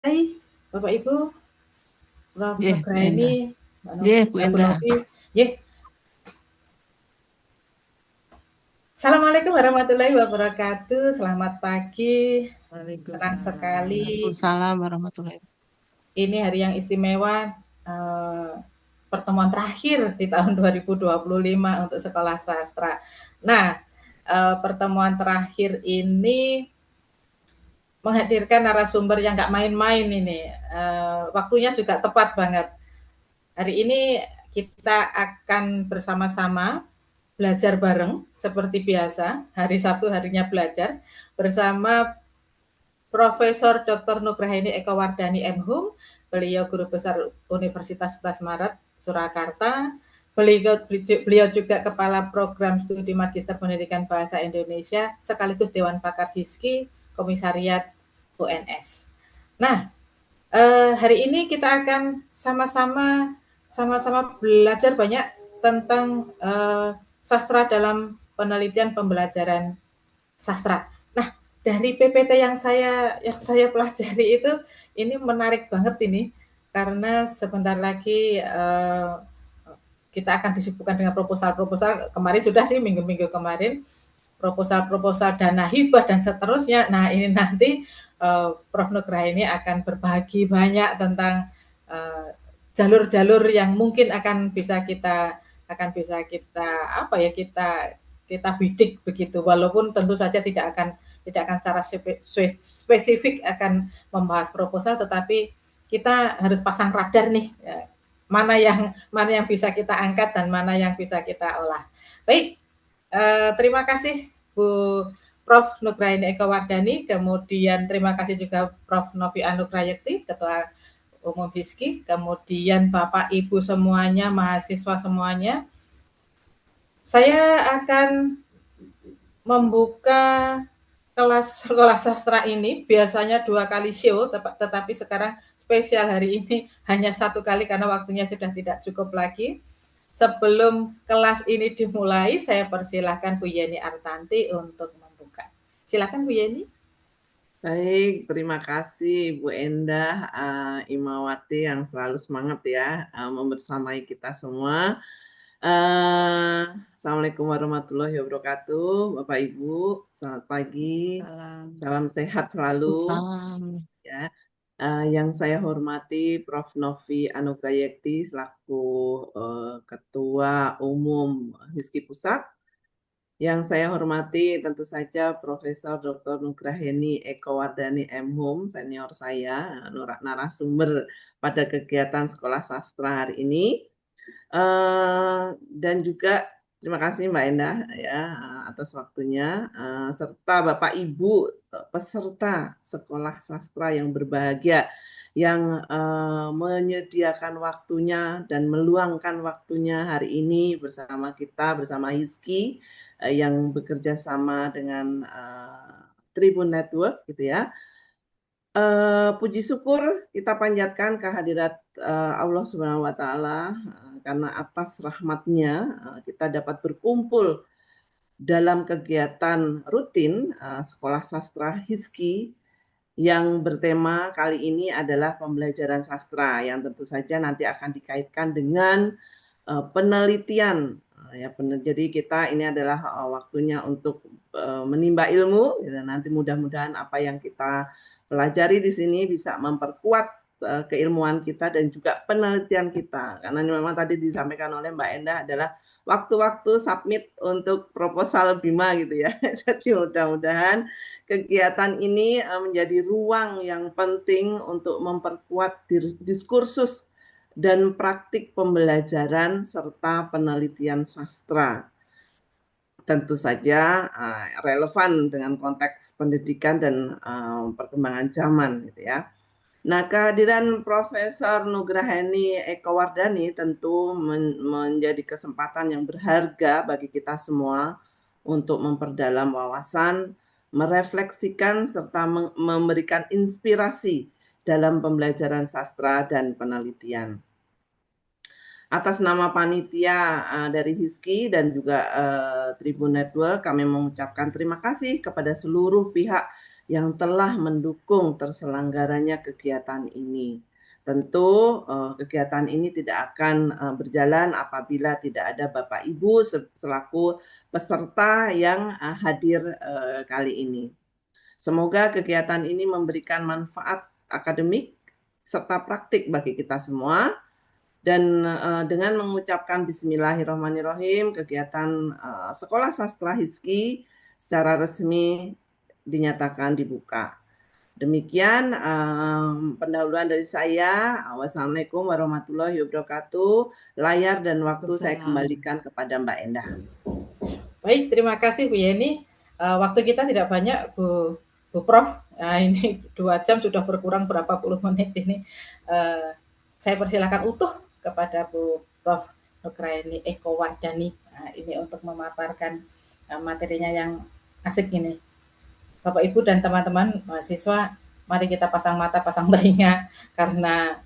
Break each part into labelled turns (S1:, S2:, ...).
S1: Hai, Bapak Ibu, Prof.
S2: Nggih, Bu
S1: Nugraini,
S2: Endah.
S1: Mbak
S2: Nggih,
S1: Novi,
S2: Bu
S1: Bu
S2: Endah.
S1: Novi. Ye. Assalamualaikum warahmatullahi wabarakatuh. Selamat pagi. Senang
S2: Waalaikumsalam.
S1: sekali.
S2: Waalaikumsalam warahmatullahi wabarakatuh.
S1: Ini hari yang istimewa, eh, pertemuan terakhir di tahun 2025 untuk Sekolah Sastra. Nah, pertemuan terakhir ini menghadirkan narasumber yang nggak main-main ini. Waktunya juga tepat banget. Hari ini kita akan bersama-sama belajar bareng seperti biasa, hari Sabtu harinya belajar bersama Profesor Dr. Nugraini Eko Wardani MHum, beliau guru besar Universitas 11 Maret Surakarta. Beliau juga kepala program studi Magister Pendidikan Bahasa Indonesia sekaligus Dewan Pakar HISKI Komisariat UNS. Nah, hari ini kita akan sama-sama belajar banyak tentang sastra dalam penelitian pembelajaran sastra. Nah, dari PPT yang saya pelajari itu ini menarik banget ini karena sebentar lagi kita akan disibukkan dengan proposal-proposal. Kemarin sudah sih minggu-minggu kemarin proposal-proposal dana hibah dan seterusnya. Nah, ini nanti Prof. Nugraha ini akan berbagi banyak tentang jalur-jalur yang mungkin akan bisa kita apa ya kita bidik begitu, walaupun tentu saja tidak akan secara spesifik akan membahas proposal, tetapi kita harus pasang radar nih ya, mana yang bisa kita angkat dan mana yang bisa kita olah. Baik, terima kasih Bu Prof. Nugraini Eko Wardani, kemudian terima kasih juga Prof. Novi Anugrayekti, Ketua Umum HISKI, kemudian Bapak Ibu semuanya, mahasiswa semuanya. Saya akan membuka kelas sekolah sastra ini, biasanya 2 kali show, tetapi sekarang spesial hari ini hanya 1 kali karena waktunya sudah tidak cukup lagi. Sebelum kelas ini dimulai, saya persilahkan Bu Yeni Artanti untuk membuka. Silakan Bu Yeni.
S3: Baik, terima kasih Bu Endah Imawati yang selalu semangat ya membersamai kita semua. Assalamualaikum warahmatullahi wabarakatuh, Bapak Ibu, selamat pagi, salam sehat selalu.
S2: Waalaikumsalam.
S3: Ya, yang saya hormati Prof. Novi Anugrayekti selaku Ketua Umum HISKI Pusat. Yang saya hormati tentu saja Profesor Dr. Nugraini Eko Wardani MHum, senior saya, narasumber pada kegiatan Sekolah Sastra hari ini. Dan juga terima kasih Mbak Endah ya atas waktunya, serta Bapak Ibu peserta Sekolah Sastra yang berbahagia yang menyediakan waktunya dan meluangkan waktunya hari ini bersama kita, bersama HISKI yang bekerja sama dengan Tribun Network gitu ya. Puji syukur kita panjatkan kehadirat Allah Subhanahu wa taala karena atas rahmatnya kita dapat berkumpul dalam kegiatan rutin Sekolah Sastra HISKI yang bertema kali ini adalah pembelajaran sastra yang tentu saja nanti akan dikaitkan dengan penelitian ya. Jadi kita ini adalah waktunya untuk menimba ilmu ya, nanti mudah-mudahan apa yang kita pelajari di sini bisa memperkuat keilmuan kita dan juga penelitian kita, karena memang tadi disampaikan oleh Mbak Endah adalah waktu-waktu submit untuk proposal BIMA gitu ya. Jadi mudah-mudahan kegiatan ini menjadi ruang yang penting untuk memperkuat diskursus dan praktik pembelajaran serta penelitian sastra. Tentu saja relevan dengan konteks pendidikan dan perkembangan zaman gitu ya. Nah, kehadiran Profesor Nugraini Eko Wardani tentu menjadi kesempatan yang berharga bagi kita semua untuk memperdalam wawasan, merefleksikan serta memberikan inspirasi dalam pembelajaran sastra dan penelitian. Atas nama panitia dari HISKI dan juga Tribun Network, kami mengucapkan terima kasih kepada seluruh pihak yang telah mendukung terselenggaranya kegiatan ini. Tentu kegiatan ini tidak akan berjalan apabila tidak ada Bapak Ibu selaku peserta yang hadir kali ini. Semoga kegiatan ini memberikan manfaat akademik serta praktik bagi kita semua. Dan dengan mengucapkan Bismillahirrahmanirrahim, kegiatan Sekolah Sastra HISKI secara resmi dinyatakan dibuka. Demikian pendahuluan dari saya. Wassalamualaikum warahmatullahi wabarakatuh. Layar dan waktu saya kembalikan kepada Mbak Endah.
S1: Baik, terima kasih Bu Yeni. Waktu kita tidak banyak Bu Prof. Nah, ini 2 jam sudah berkurang berapa puluh menit ini. Saya persilakan utuh kepada Bu Prof. Nugraini Eko Wardani ini untuk memaparkan materinya yang asik ini. Bapak Ibu dan teman-teman mahasiswa, mari kita pasang mata, pasang telinga karena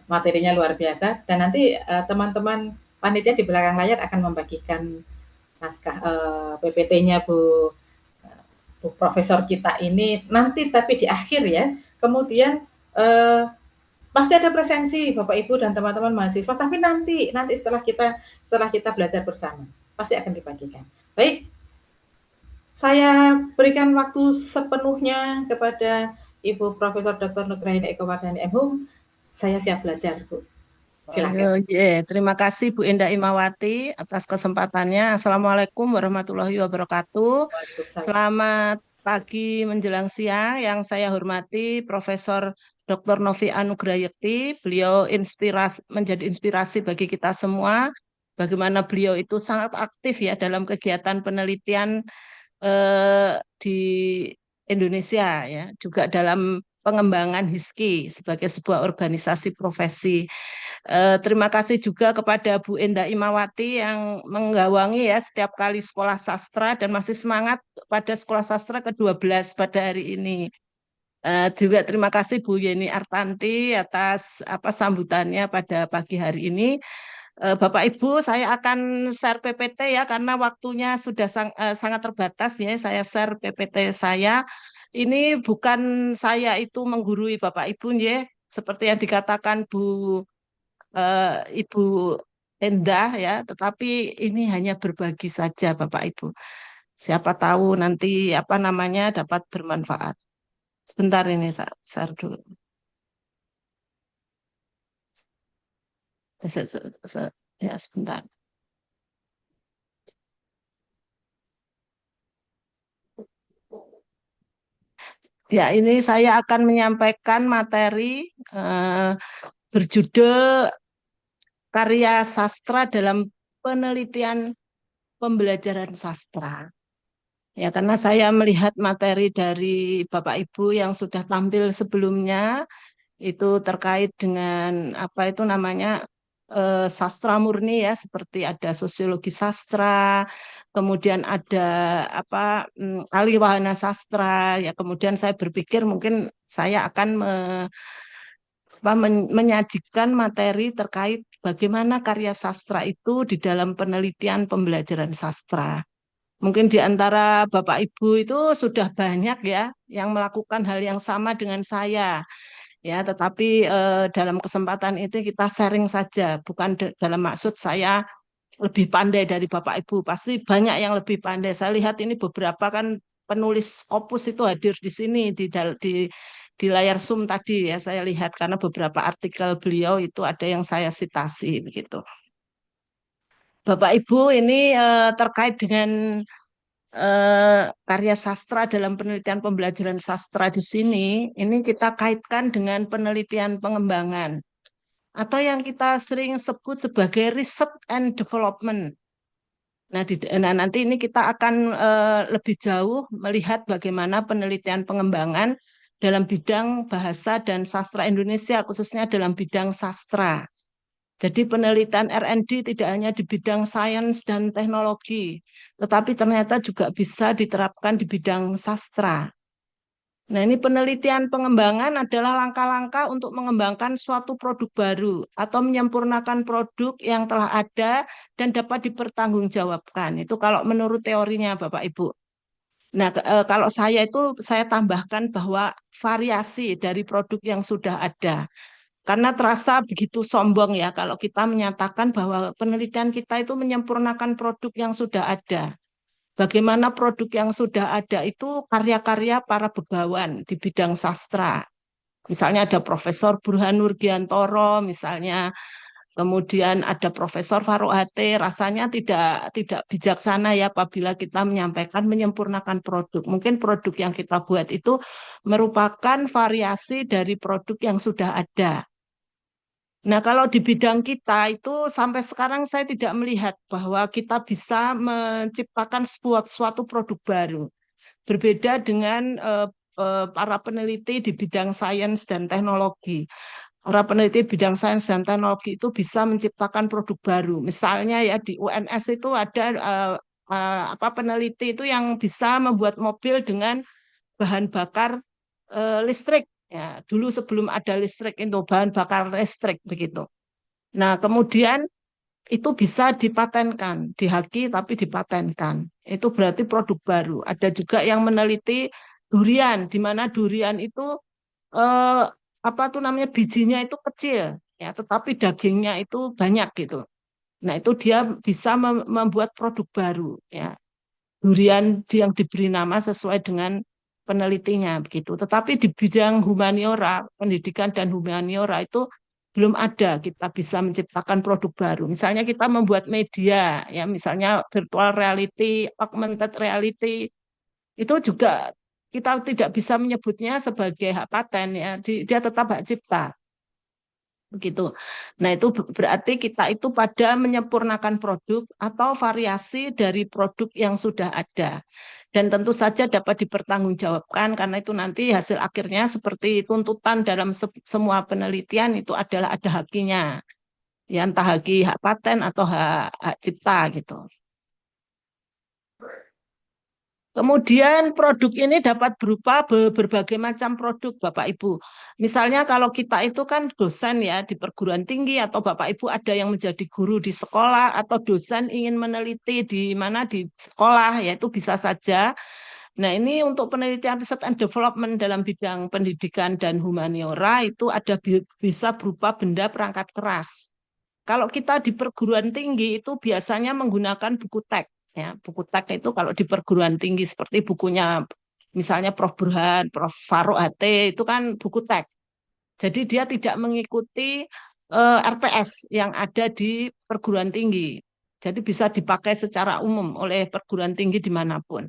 S1: materinya luar biasa. Dan nanti teman-teman panitia di belakang layar akan membagikan naskah PPT-nya Bu Profesor kita ini nanti, tapi di akhir ya. Kemudian pasti ada presensi Bapak Ibu dan teman-teman mahasiswa, tapi nanti setelah kita belajar bersama pasti akan dibagikan. Baik, saya berikan waktu sepenuhnya kepada Ibu Profesor Dr. Nugraini Eko Wardani MHum. Saya siap belajar, Bu. Silakan.
S2: Terima kasih Bu Endah Imawati atas kesempatannya. Assalamualaikum warahmatullahi wabarakatuh. Selamat pagi menjelang siang. Yang saya hormati Profesor Dr. Novi Anugrayekti. Beliau menjadi inspirasi bagi kita semua. Bagaimana beliau itu sangat aktif ya dalam kegiatan penelitian di Indonesia ya, juga dalam pengembangan HISKI sebagai sebuah organisasi profesi. Terima kasih juga kepada Bu Endah Imawati yang menggawangi ya setiap kali sekolah sastra dan masih semangat pada sekolah sastra ke-12 pada hari ini. Juga terima kasih Bu Yeni Artanti atas sambutannya pada pagi hari ini. Bapak Ibu, saya akan share PPT ya karena waktunya sudah sangat terbatas ya. Saya share PPT saya. Ini bukan saya itu menggurui Bapak Ibu ya, seperti yang dikatakan Ibu Endah ya, tetapi ini hanya berbagi saja Bapak Ibu. Siapa tahu nanti dapat bermanfaat. Sebentar ini saya share dulu. Ya, sebentar. Ya, ini saya akan menyampaikan materi berjudul Karya Sastra dalam Penelitian Pembelajaran Sastra. Ya, karena saya melihat materi dari Bapak Ibu yang sudah tampil sebelumnya, itu terkait dengan sastra murni ya, seperti ada sosiologi sastra, kemudian ada ahli wahana sastra ya. Kemudian saya berpikir mungkin saya akan menyajikan materi terkait bagaimana karya sastra itu di dalam penelitian pembelajaran sastra. Mungkin di antara Bapak Ibu itu sudah banyak ya yang melakukan hal yang sama dengan saya. Ya, tetapi dalam kesempatan itu kita sharing saja, bukan dalam maksud saya lebih pandai dari Bapak Ibu. Pasti banyak yang lebih pandai. Saya lihat ini beberapa kan penulis opus itu hadir di sini di layar Zoom tadi ya, saya lihat karena beberapa artikel beliau itu ada yang saya sitasi begitu. Bapak Ibu, ini terkait dengan karya sastra dalam penelitian pembelajaran sastra di sini, ini kita kaitkan dengan penelitian pengembangan atau yang kita sering sebut sebagai research and development. Nah, nanti ini kita akan lebih jauh melihat bagaimana penelitian pengembangan dalam bidang bahasa dan sastra Indonesia, khususnya dalam bidang sastra. Jadi penelitian R&D tidak hanya di bidang sains dan teknologi, tetapi ternyata juga bisa diterapkan di bidang sastra. Nah, ini penelitian pengembangan adalah langkah-langkah untuk mengembangkan suatu produk baru atau menyempurnakan produk yang telah ada dan dapat dipertanggungjawabkan. Itu kalau menurut teorinya Bapak Ibu. Nah, kalau saya tambahkan bahwa variasi dari produk yang sudah ada. Karena terasa begitu sombong ya kalau kita menyatakan bahwa penelitian kita itu menyempurnakan produk yang sudah ada. Bagaimana produk yang sudah ada itu karya-karya para begawan di bidang sastra. Misalnya ada Profesor Burhanur Giantoro, misalnya kemudian ada Profesor Faruk Hatte. Rasanya tidak bijaksana ya apabila kita menyampaikan menyempurnakan produk. Mungkin produk yang kita buat itu merupakan variasi dari produk yang sudah ada. Nah, kalau di bidang kita itu sampai sekarang saya tidak melihat bahwa kita bisa menciptakan suatu produk baru. Berbeda dengan para peneliti di bidang sains dan teknologi. Para peneliti bidang sains dan teknologi itu bisa menciptakan produk baru. Misalnya ya di UNS itu ada apa peneliti itu yang bisa membuat mobil dengan bahan bakar listrik. Ya, dulu sebelum ada listrik itu bahan bakar listrik begitu. Nah, kemudian itu bisa dipatenkan, dihaki tapi dipatenkan. Itu berarti produk baru. Ada juga yang meneliti durian, di mana durian itu eh, apa tuh namanya bijinya itu kecil, ya, tetapi dagingnya itu banyak gitu. Nah, itu dia bisa membuat produk baru, ya. Durian yang diberi nama sesuai dengan penelitinya begitu. Tetapi di bidang humaniora, pendidikan dan humaniora itu belum ada kita bisa menciptakan produk baru. Misalnya kita membuat media, ya misalnya virtual reality, augmented reality, itu juga kita tidak bisa menyebutnya sebagai hak paten ya, dia tetap hak cipta begitu. Nah, itu berarti kita itu pada menyempurnakan produk atau variasi dari produk yang sudah ada. Dan tentu saja dapat dipertanggungjawabkan karena itu nanti hasil akhirnya seperti tuntutan dalam semua penelitian itu adalah ada hakinya. Ya entah hak paten atau hak cipta gitu. Kemudian produk ini dapat berupa berbagai macam produk, Bapak Ibu. Misalnya kalau kita itu kan dosen ya di perguruan tinggi atau Bapak Ibu ada yang menjadi guru di sekolah atau dosen ingin meneliti di mana di sekolah, ya itu bisa saja. Nah ini untuk penelitian riset and development dalam bidang pendidikan dan humaniora itu ada bisa berupa benda perangkat keras. Kalau kita di perguruan tinggi itu biasanya menggunakan buku teks. Ya, buku teks itu kalau di perguruan tinggi seperti bukunya misalnya Prof. Burhan, Prof. Faruk Hatte itu kan buku teks. Jadi dia tidak mengikuti RPS yang ada di perguruan tinggi. Jadi bisa dipakai secara umum oleh perguruan tinggi dimanapun.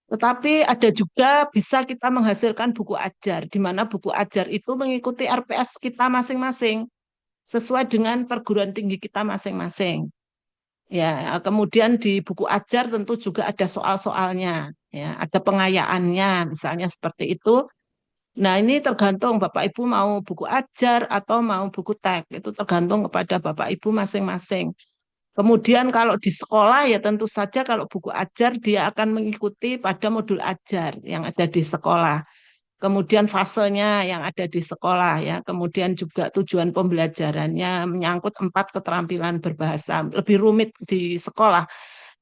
S2: Tetapi ada juga bisa kita menghasilkan buku ajar, di mana buku ajar itu mengikuti RPS kita masing-masing sesuai dengan perguruan tinggi kita masing-masing. Ya, kemudian di buku ajar tentu juga ada soal-soalnya, ya, ada pengayaannya, misalnya seperti itu. Nah, ini tergantung Bapak Ibu mau buku ajar atau mau buku teks, itu tergantung kepada Bapak Ibu masing-masing. Kemudian kalau di sekolah ya tentu saja kalau buku ajar dia akan mengikuti pada modul ajar yang ada di sekolah. Kemudian fasenya yang ada di sekolah ya, kemudian juga tujuan pembelajarannya menyangkut 4 keterampilan berbahasa. Lebih rumit di sekolah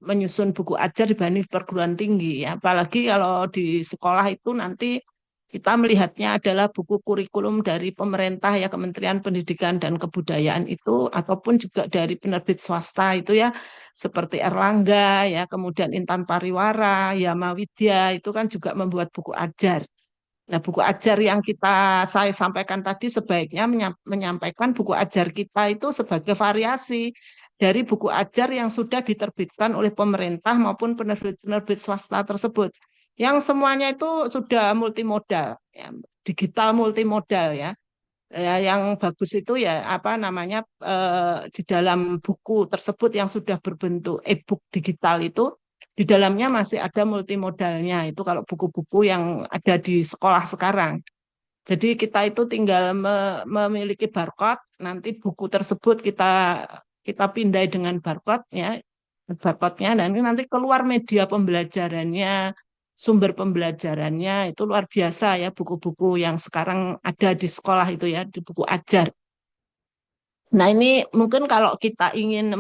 S2: menyusun buku ajar dibanding perguruan tinggi ya. Apalagi kalau di sekolah itu nanti kita melihatnya adalah buku kurikulum dari pemerintah ya Kementerian Pendidikan dan Kebudayaan itu ataupun juga dari penerbit swasta itu ya seperti Erlangga ya, kemudian Intan Pariwara, Yama Widya itu kan juga membuat buku ajar. Nah, buku ajar yang saya sampaikan tadi sebaiknya menyampaikan buku ajar kita itu sebagai variasi dari buku ajar yang sudah diterbitkan oleh pemerintah maupun penerbit-penerbit swasta tersebut. Yang semuanya itu sudah multimodal, ya, digital multimodal ya. Ya, yang bagus itu ya apa namanya di dalam buku tersebut yang sudah berbentuk e-book digital itu di dalamnya masih ada multimodalnya itu kalau buku-buku yang ada di sekolah sekarang. Jadi kita itu tinggal memiliki barcode, nanti buku tersebut kita pindai dengan barcode ya, barcode-nya dan nanti keluar media pembelajarannya, sumber pembelajarannya itu luar biasa ya buku-buku yang sekarang ada di sekolah itu ya, di buku ajar. Nah, ini mungkin kalau kita ingin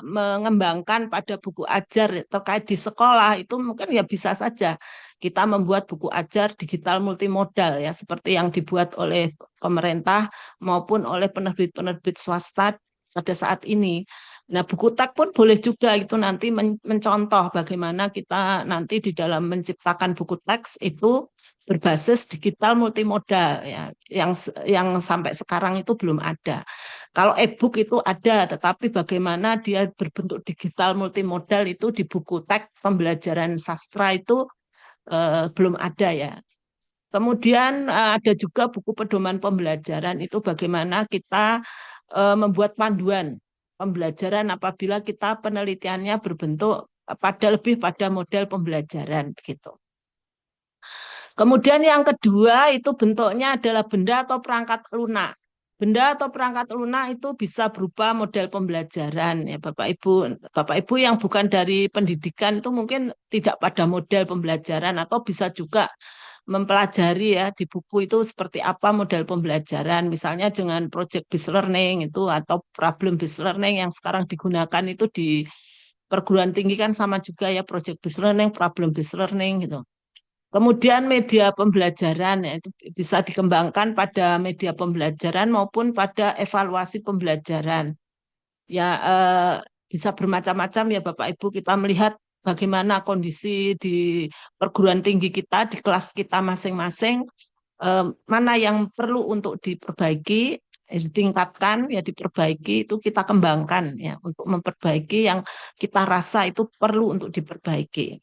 S2: mengembangkan pada buku ajar terkait di sekolah, itu mungkin ya bisa saja kita membuat buku ajar digital multimodal ya, seperti yang dibuat oleh pemerintah maupun oleh penerbit-penerbit swasta pada saat ini. Nah, buku teks pun boleh juga itu nanti mencontoh bagaimana kita nanti di dalam menciptakan buku teks itu berbasis digital multimodal ya, yang sampai sekarang itu belum ada. Kalau e-book itu ada, tetapi bagaimana dia berbentuk digital multimodal itu di buku teks pembelajaran sastra itu belum ada ya. Kemudian ada juga buku pedoman pembelajaran itu bagaimana kita membuat panduan pembelajaran apabila kita penelitiannya berbentuk lebih pada model pembelajaran gitu. Kemudian yang kedua itu bentuknya adalah benda atau perangkat lunak. Benda atau perangkat lunak itu bisa berupa model pembelajaran ya Bapak Ibu. Bapak Ibu yang bukan dari pendidikan itu mungkin tidak pada model pembelajaran atau bisa juga mempelajari ya di buku itu seperti apa model pembelajaran. Misalnya dengan project based learning itu atau problem based learning yang sekarang digunakan itu di perguruan tinggi kan sama juga ya project based learning, problem based learning gitu. Kemudian media pembelajaran ya, itu bisa dikembangkan pada media pembelajaran maupun pada evaluasi pembelajaran. Ya bisa bermacam-macam ya Bapak Ibu kita melihat bagaimana kondisi di perguruan tinggi kita, di kelas kita masing-masing, mana yang perlu untuk diperbaiki, ditingkatkan, ya diperbaiki itu kita kembangkan ya untuk memperbaiki yang kita rasa itu perlu untuk diperbaiki.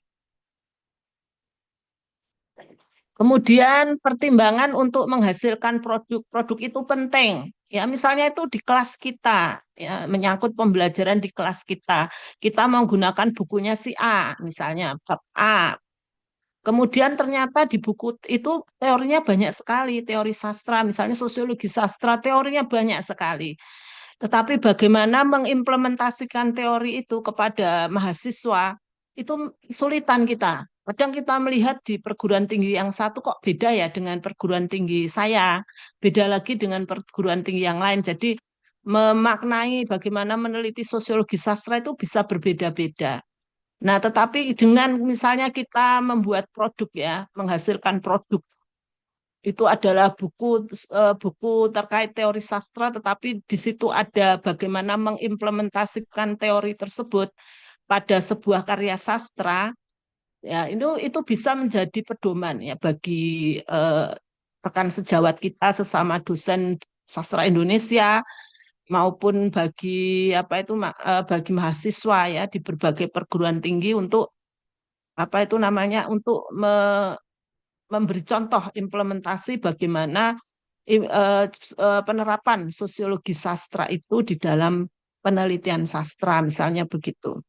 S2: Kemudian pertimbangan untuk menghasilkan produk-produk itu penting. Ya, misalnya itu di kelas kita, ya, menyangkut pembelajaran di kelas kita. Kita menggunakan bukunya si A, misalnya bab A. Kemudian ternyata di buku itu teorinya banyak sekali, teori sastra, misalnya sosiologi sastra, teorinya banyak sekali. Tetapi bagaimana mengimplementasikan teori itu kepada mahasiswa, itu kesulitan kita. Kadang kita melihat di perguruan tinggi yang satu kok beda ya dengan perguruan tinggi saya, beda lagi dengan perguruan tinggi yang lain. Jadi memaknai bagaimana meneliti sosiologi sastra itu bisa berbeda-beda. Nah, tetapi dengan misalnya kita membuat produk ya, menghasilkan produk itu adalah buku terkait teori sastra, tetapi di situ ada bagaimana mengimplementasikan teori tersebut pada sebuah karya sastra. Ya, itu bisa menjadi pedoman ya bagi eh, rekan sejawat kita sesama dosen sastra Indonesia maupun bagi bagi mahasiswa ya di berbagai perguruan tinggi untuk untuk memberi contoh implementasi bagaimana penerapan sosiologi sastra itu di dalam penelitian sastra misalnya begitu.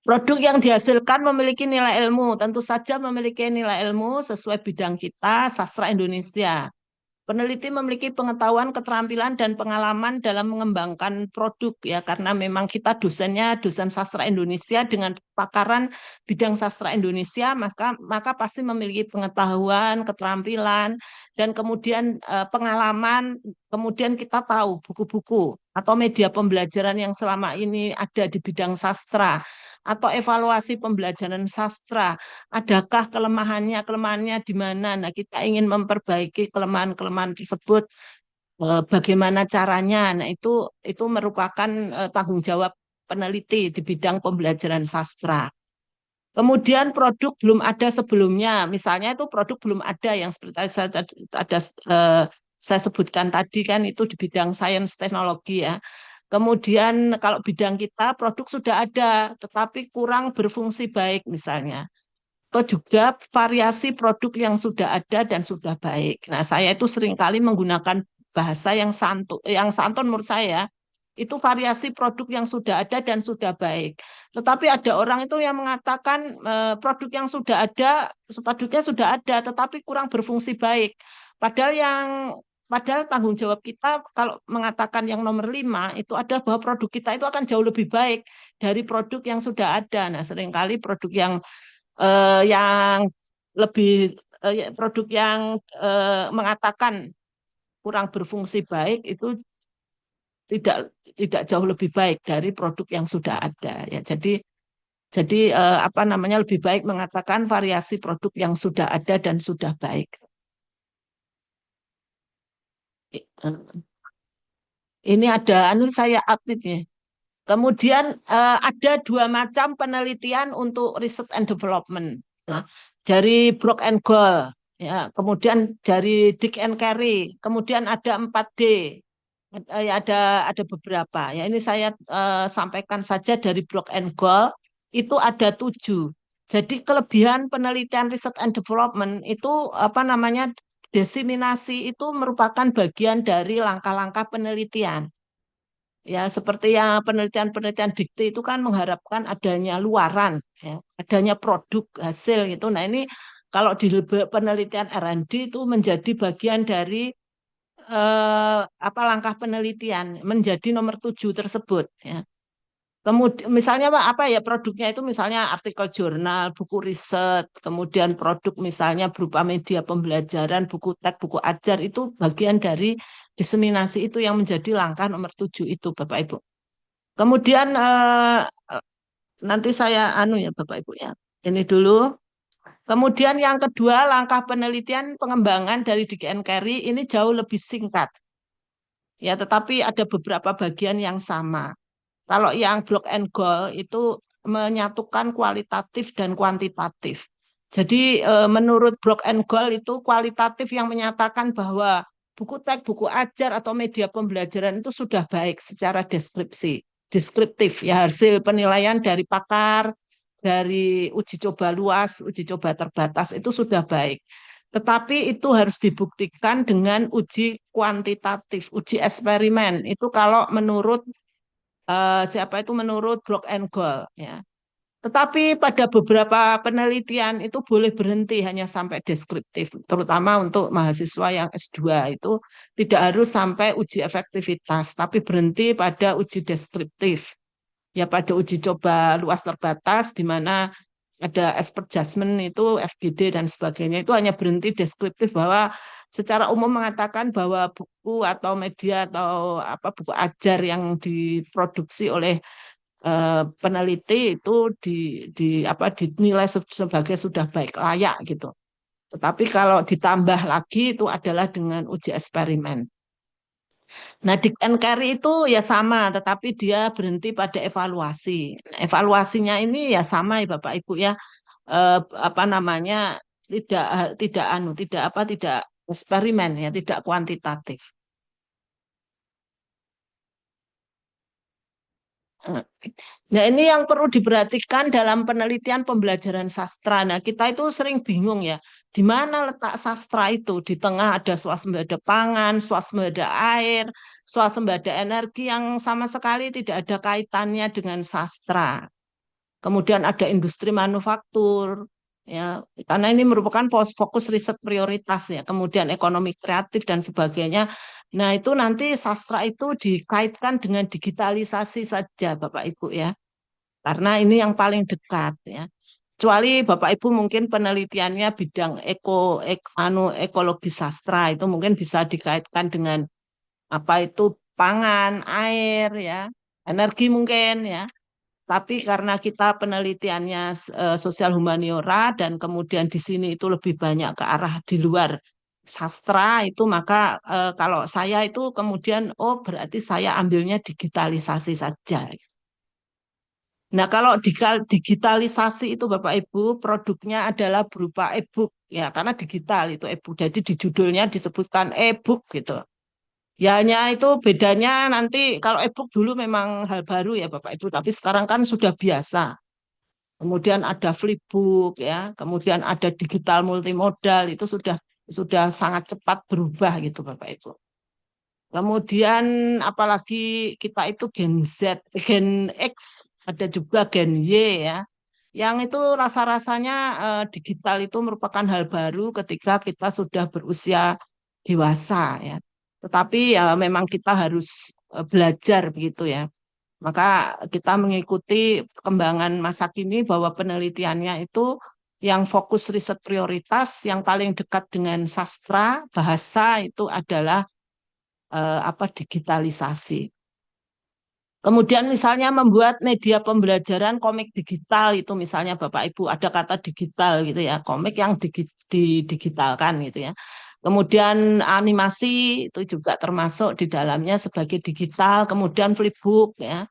S2: Produk yang dihasilkan memiliki nilai ilmu, tentu saja memiliki nilai ilmu sesuai bidang kita, sastra Indonesia. Peneliti memiliki pengetahuan, keterampilan, dan pengalaman dalam mengembangkan produk ya karena memang kita dosennya dosen sastra Indonesia dengan pakaran bidang sastra Indonesia maka pasti memiliki pengetahuan, keterampilan, dan kemudian pengalaman. Kemudian kita tahu buku-buku atau media pembelajaran yang selama ini ada di bidang sastra atau evaluasi pembelajaran sastra. Adakah kelemahannya di mana? Nah, kita ingin memperbaiki kelemahan-kelemahan tersebut. Bagaimana caranya? Nah, itu merupakan tanggung jawab peneliti di bidang pembelajaran sastra. Kemudian produk belum ada sebelumnya, misalnya itu produk belum ada yang seperti saya sebutkan tadi kan itu di bidang sains teknologi ya. Kemudian kalau bidang kita produk sudah ada, tetapi kurang berfungsi baik misalnya atau juga variasi produk yang sudah ada dan sudah baik. Nah, saya itu seringkali menggunakan bahasa yang santun menurut saya, itu variasi produk yang sudah ada dan sudah baik. Tetapi ada orang itu yang mengatakan produk yang sudah ada, produknya sudah ada, tetapi kurang berfungsi baik. Padahal tanggung jawab kita kalau mengatakan yang nomor 5 itu adalah bahwa produk kita itu akan jauh lebih baik dari produk yang sudah ada. Nah, seringkali produk yang lebih produk yang mengatakan kurang berfungsi baik itu tidak jauh lebih baik dari produk yang sudah ada ya. Jadi apa namanya, lebih baik mengatakan variasi produk yang sudah ada dan sudah baik. Ini ada saya update ya. Kemudian ada 2 macam penelitian untuk research and development. Nah, dari Brock and Gold, ya, kemudian dari Dick and Carey, kemudian ada 4D, ada beberapa. Ya, ini saya sampaikan saja dari Brock and Gold itu ada 7. Jadi kelebihan penelitian research and development itu apa namanya, diseminasi itu merupakan bagian dari langkah-langkah penelitian. Ya, seperti yang penelitian-penelitian dikti itu kan mengharapkan adanya luaran, ya, adanya produk hasil gitu. Nah, ini kalau di penelitian R&D itu menjadi bagian dari apa, langkah penelitian menjadi nomor 7 tersebut. Ya. Kemudian misalnya apa ya produknya itu, misalnya artikel jurnal, buku riset, kemudian produk misalnya berupa media pembelajaran, buku teks, buku ajar, itu bagian dari diseminasi itu yang menjadi langkah nomor 7 itu Bapak Ibu. Kemudian nanti saya ya Bapak Ibu ya. Ini dulu. Kemudian yang kedua, langkah penelitian pengembangan dari Dick and Carey ini jauh lebih singkat. Ya, tetapi ada beberapa bagian yang sama. Kalau yang Brock and Gold itu menyatukan kualitatif dan kuantitatif. Jadi menurut Brock and Gold itu kualitatif yang menyatakan bahwa buku teks, buku ajar atau media pembelajaran itu sudah baik secara deskriptif ya, hasil penilaian dari pakar, dari uji coba luas, uji coba terbatas itu sudah baik. Tetapi itu harus dibuktikan dengan uji kuantitatif, uji eksperimen. Itu kalau menurut siapa itu, menurut Brock and Gold ya. Tetapi pada beberapa penelitian itu boleh berhenti hanya sampai deskriptif, terutama untuk mahasiswa yang S2 itu tidak harus sampai uji efektivitas, tapi berhenti pada uji deskriptif. Ya, pada uji coba luas terbatas di mana ada expert judgment itu FGD dan sebagainya, itu hanya berhenti deskriptif bahwa secara umum mengatakan bahwa buku atau media atau apa, buku ajar yang diproduksi oleh peneliti itu dinilai sebagai sudah baik, layak gitu. Tetapi kalau ditambah lagi itu adalah dengan uji eksperimen. Nah, Dick and Carey itu ya sama, tetapi dia berhenti pada evaluasi. Nah, evaluasinya ini ya sama ya Bapak Ibu ya, apa namanya, tidak eksperimen ya, tidak kuantitatif. Nah, ini yang perlu diperhatikan dalam penelitian pembelajaran sastra. Nah, kita itu sering bingung ya, di mana letak sastra itu? Di tengah ada swasembada pangan, swasembada air, swasembada energi yang sama sekali tidak ada kaitannya dengan sastra. Kemudian ada industri manufaktur, ya, karena ini merupakan fokus riset prioritas ya. Kemudian ekonomi kreatif dan sebagainya. Nah, itu nanti sastra itu dikaitkan dengan digitalisasi saja Bapak Ibu ya. Karena ini yang paling dekat ya. Kecuali Bapak Ibu mungkin penelitiannya bidang ekologi sastra, itu mungkin bisa dikaitkan dengan apa itu, pangan, air ya, energi mungkin ya. Tapi karena kita penelitiannya sosial humaniora dan kemudian di sini itu lebih banyak ke arah di luar sastra itu, maka kalau saya itu kemudian berarti saya ambilnya digitalisasi saja. Nah, kalau digitalisasi itu Bapak Ibu produknya adalah berupa e-book ya, karena digital itu e-book. Jadi di judulnya disebutkan e-book gitu. Ya, hanya itu bedanya nanti kalau e-book dulu memang hal baru ya Bapak Ibu, tapi sekarang kan sudah biasa. Kemudian ada flipbook ya, kemudian ada digital multimodal, itu sudah sangat cepat berubah gitu Bapak Ibu. Kemudian apalagi kita itu Gen Z, Gen X, ada juga Gen Y ya. Yang itu rasa-rasanya digital itu merupakan hal baru ketika kita sudah berusia dewasa ya. Tetapi ya memang kita harus belajar begitu ya. Maka kita mengikuti perkembangan masa kini bahwa penelitiannya itu yang fokus riset prioritas, yang paling dekat dengan sastra, bahasa itu adalah digitalisasi. Kemudian misalnya membuat media pembelajaran komik digital itu misalnya Bapak Ibu ada kata digital gitu ya, komik yang digitalkan gitu ya. Kemudian animasi itu juga termasuk di dalamnya sebagai digital, kemudian flipbook ya.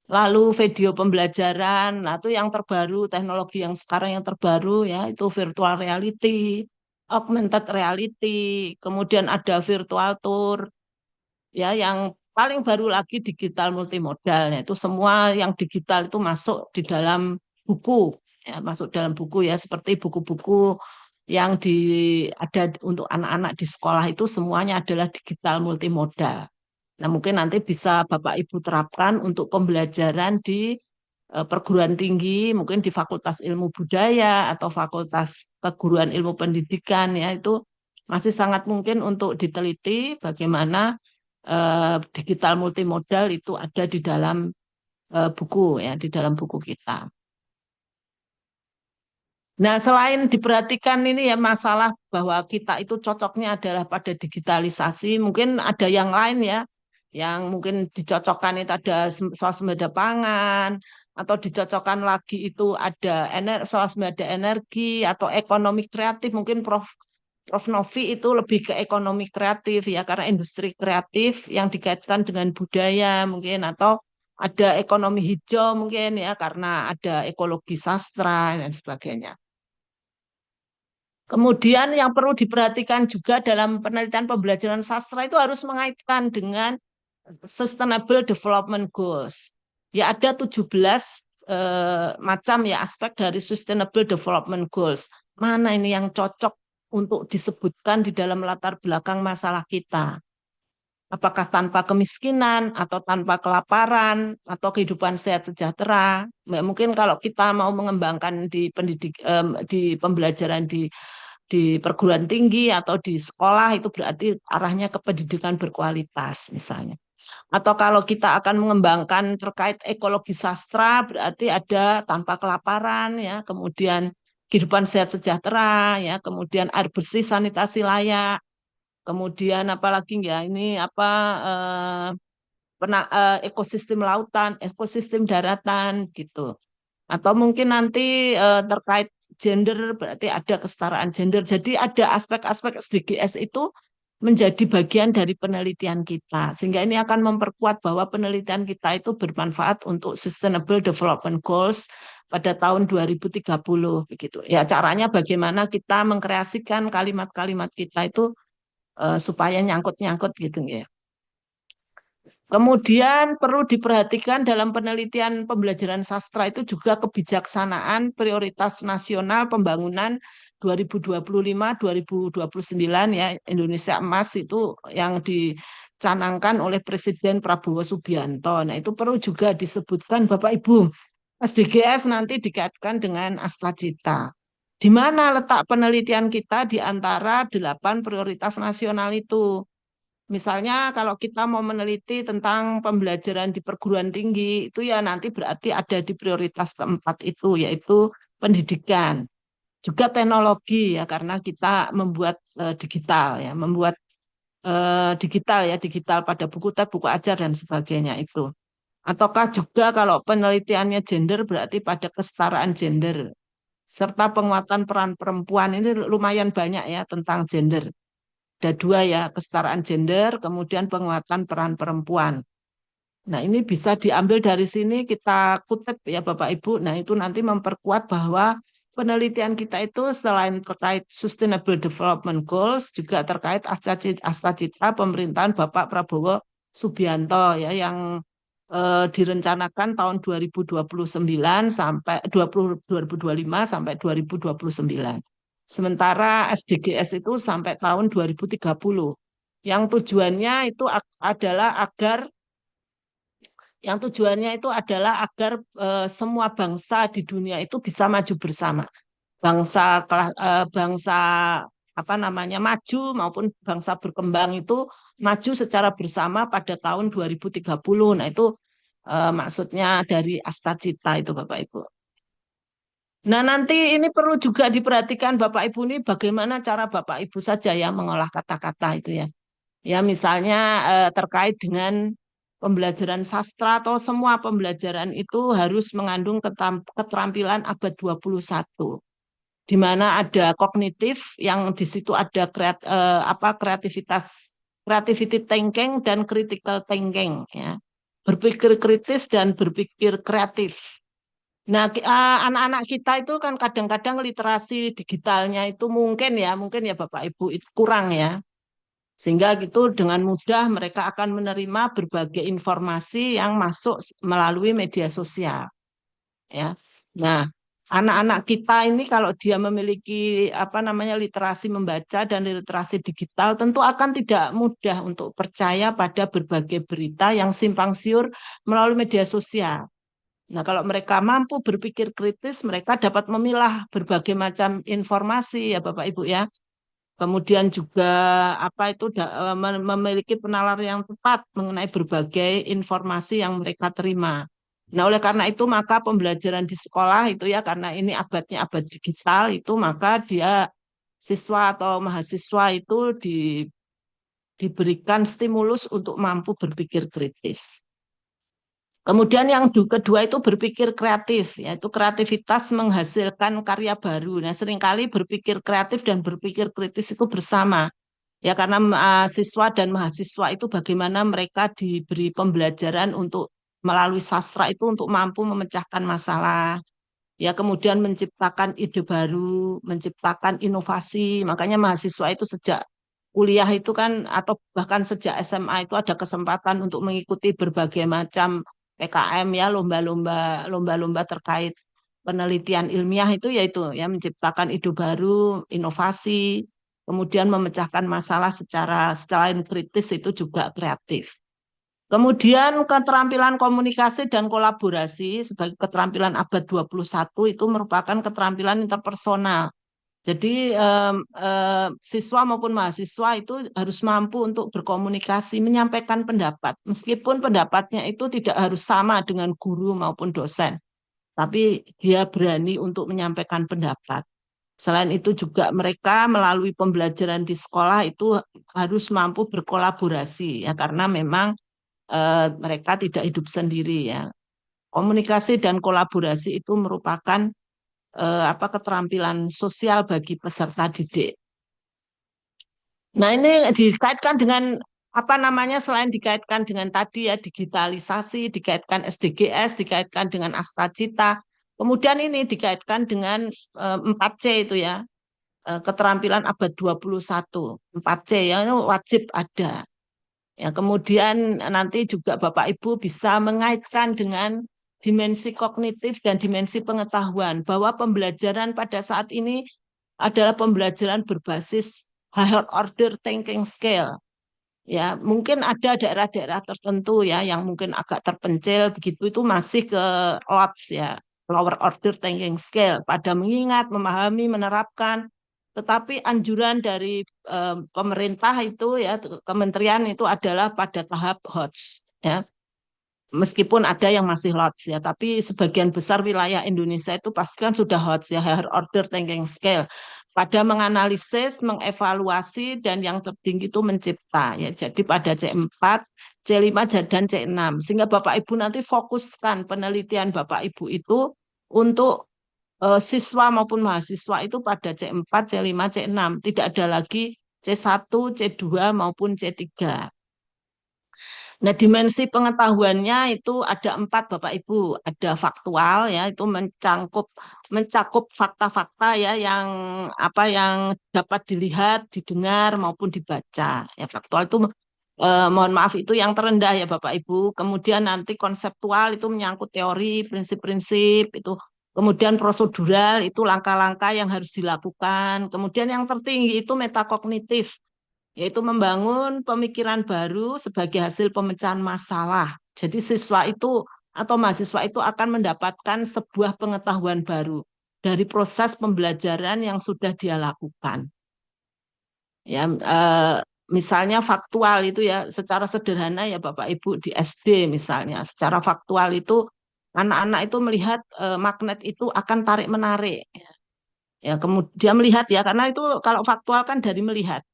S2: Lalu video pembelajaran, nah itu yang terbaru, teknologi yang sekarang yang terbaru ya, itu virtual reality, augmented reality, kemudian ada virtual tour, ya yang paling baru lagi digital multimodal, ya, itu semua yang digital itu masuk di dalam buku, ya, masuk dalam buku ya, seperti buku-buku yang ada untuk anak-anak di sekolah itu semuanya adalah digital multimodal. Nah, mungkin nanti bisa Bapak Ibu terapkan untuk pembelajaran di perguruan tinggi, mungkin di Fakultas Ilmu Budaya atau Fakultas Keguruan Ilmu Pendidikan ya itu masih sangat mungkin untuk diteliti bagaimana digital multimodal itu ada di dalam buku ya, di dalam buku kita. Nah, selain diperhatikan ini ya masalah bahwa kita itu cocoknya adalah pada digitalisasi, mungkin ada yang lain ya, yang mungkin dicocokkan itu ada swasembada pangan, atau dicocokkan lagi itu ada swasembada energi atau ekonomi kreatif, mungkin Prof. Novi itu lebih ke ekonomi kreatif ya, karena industri kreatif yang dikaitkan dengan budaya mungkin, atau ada ekonomi hijau mungkin ya, karena ada ekologi sastra dan sebagainya. Kemudian yang perlu diperhatikan juga dalam penelitian pembelajaran sastra itu harus mengaitkan dengan Sustainable Development Goals. Ya ada 17 macam ya aspek dari Sustainable Development Goals. Mana ini yang cocok untuk disebutkan di dalam latar belakang masalah kita? Apakah tanpa kemiskinan atau tanpa kelaparan atau kehidupan sehat sejahtera? Mungkin kalau kita mau mengembangkan di pembelajaran di perguruan tinggi atau di sekolah itu berarti arahnya ke pendidikan berkualitas misalnya. Atau kalau kita akan mengembangkan terkait ekologi sastra berarti ada tanpa kelaparan ya, kemudian kehidupan sehat sejahtera ya, kemudian air bersih sanitasi layak. Kemudian apalagi ya ini apa ekosistem lautan, ekosistem daratan gitu. Atau mungkin nanti terkait gender berarti ada kesetaraan gender. Jadi ada aspek-aspek SDGs itu menjadi bagian dari penelitian kita. Sehingga ini akan memperkuat bahwa penelitian kita itu bermanfaat untuk Sustainable Development Goals pada tahun 2030 begitu. Ya caranya bagaimana kita mengkreasikan kalimat-kalimat kita itu supaya nyangkut-nyangkut gitu ya. Kemudian perlu diperhatikan dalam penelitian pembelajaran sastra itu juga kebijaksanaan prioritas nasional pembangunan 2025-2029 ya, Indonesia Emas itu yang dicanangkan oleh Presiden Prabowo Subianto. Nah, itu perlu juga disebutkan Bapak Ibu. SDGs nanti dikaitkan dengan Astacita. Di mana letak penelitian kita di antara 8 prioritas nasional itu? Misalnya kalau kita mau meneliti tentang pembelajaran di perguruan tinggi, itu ya nanti berarti ada di prioritas keempat itu, yaitu pendidikan. Juga teknologi ya, karena kita membuat digital ya, membuat digital pada buku tab, buku ajar dan sebagainya itu. Ataukah juga kalau penelitiannya gender berarti pada kesetaraan gender serta penguatan peran perempuan, ini lumayan banyak ya tentang gender. Ada 2 ya, kesetaraan gender, kemudian penguatan peran perempuan. Nah, ini bisa diambil dari sini, kita kutip ya Bapak Ibu. Nah, itu nanti memperkuat bahwa penelitian kita itu selain terkait Sustainable Development Goals, juga terkait Astacita pemerintahan Bapak Prabowo Subianto ya, yang direncanakan tahun 2029 sampai 2025 sampai 2029. Sementara SDGs itu sampai tahun 2030. Yang tujuannya itu adalah agar semua bangsa di dunia itu bisa maju bersama. Bangsa apa namanya maju maupun bangsa berkembang itu maju secara bersama pada tahun 2030. Nah, itu maksudnya dari Astacita itu Bapak Ibu. Nah, nanti ini perlu juga diperhatikan Bapak Ibu ini bagaimana cara Bapak Ibu saja ya mengolah kata-kata itu ya. Ya, misalnya terkait dengan pembelajaran sastra atau semua pembelajaran itu harus mengandung keterampilan abad 21, di mana ada kognitif yang di situ ada creativity thinking dan critical thinking, ya. Berpikir kritis dan berpikir kreatif. Nah, anak-anak kita itu kan kadang-kadang literasi digitalnya itu mungkin ya Bapak Ibu itu kurang, ya. Sehingga gitu dengan mudah mereka akan menerima berbagai informasi yang masuk melalui media sosial, ya. Nah, anak-anak kita ini kalau dia memiliki literasi membaca dan literasi digital, tentu akan tidak mudah untuk percaya pada berbagai berita yang simpang siur melalui media sosial. Nah, kalau mereka mampu berpikir kritis, mereka dapat memilah berbagai macam informasi, ya Bapak Ibu, ya. Kemudian juga memiliki penalaran yang tepat mengenai berbagai informasi yang mereka terima. Nah, oleh karena itu maka pembelajaran di sekolah itu, ya, karena ini abadnya abad digital itu, maka dia siswa atau mahasiswa itu diberikan stimulus untuk mampu berpikir kritis. Kemudian yang kedua itu berpikir kreatif, yaitu kreativitas menghasilkan karya baru. Nah, seringkali berpikir kreatif dan berpikir kritis itu bersama. Ya, karena siswa dan mahasiswa itu bagaimana mereka diberi pembelajaran untuk melalui sastra itu untuk mampu memecahkan masalah. Ya, kemudian menciptakan ide baru, menciptakan inovasi. Makanya mahasiswa itu sejak kuliah itu kan atau bahkan sejak SMA itu ada kesempatan untuk mengikuti berbagai macam PKM, ya, lomba-lomba terkait penelitian ilmiah itu, yaitu ya menciptakan ide baru, inovasi, kemudian memecahkan masalah secara selain kritis itu juga kreatif. Kemudian keterampilan komunikasi dan kolaborasi sebagai keterampilan abad 21 itu merupakan keterampilan interpersonal. Jadi siswa maupun mahasiswa itu harus mampu untuk berkomunikasi, menyampaikan pendapat. Meskipun pendapatnya itu tidak harus sama dengan guru maupun dosen, tapi dia berani untuk menyampaikan pendapat. Selain itu juga mereka melalui pembelajaran di sekolah itu harus mampu berkolaborasi, ya, karena memang mereka tidak hidup sendiri, ya. Komunikasi dan kolaborasi itu merupakan keterampilan sosial bagi peserta didik. Nah, ini dikaitkan dengan selain dikaitkan dengan tadi, ya, digitalisasi, dikaitkan SDGs, dikaitkan dengan Astacita. Kemudian ini dikaitkan dengan 4C itu, ya, keterampilan abad 21. 4C ya, ini wajib ada. Ya, kemudian nanti juga Bapak Ibu bisa mengaitkan dengan dimensi kognitif dan dimensi pengetahuan, bahwa pembelajaran pada saat ini adalah pembelajaran berbasis higher order thinking skill. Ya, mungkin ada daerah-daerah tertentu, ya, yang mungkin agak terpencil begitu, itu masih ke LOTS, ya, lower order thinking skill, pada mengingat, memahami, menerapkan. Tetapi anjuran dari pemerintah itu, ya, kementerian itu adalah pada tahap HOTS, ya. Meskipun ada yang masih LOTS, ya, tapi sebagian besar wilayah Indonesia itu pasti kan sudah HOTS, ya, higher order thinking skill, pada menganalisis, mengevaluasi, dan yang tertinggi itu mencipta, ya. Jadi pada C4, C5, dan C6. Sehingga Bapak Ibu nanti fokuskan penelitian Bapak Ibu itu untuk siswa maupun mahasiswa itu pada C4, C5, C6. Tidak ada lagi C1, C2 maupun C3. Nah, dimensi pengetahuannya itu ada 4, Bapak Ibu. Ada faktual, ya, itu mencakup fakta-fakta, ya, yang dapat dilihat, didengar maupun dibaca. Ya, faktual itu mohon maaf itu yang terendah, ya Bapak Ibu. Kemudian nanti konseptual itu menyangkut teori, prinsip-prinsip itu. Kemudian prosedural itu langkah-langkah yang harus dilakukan. Kemudian yang tertinggi itu metakognitif, yaitu membangun pemikiran baru sebagai hasil pemecahan masalah. Jadi siswa itu atau mahasiswa itu akan mendapatkan sebuah pengetahuan baru dari proses pembelajaran yang sudah dia lakukan. Ya, misalnya faktual itu, ya, secara sederhana, ya Bapak Ibu, di SD misalnya, secara faktual itu anak-anak itu melihat magnet itu akan tarik-menarik. Ya, kemudian melihat, ya, karena itu kalau faktual kan dari melihat,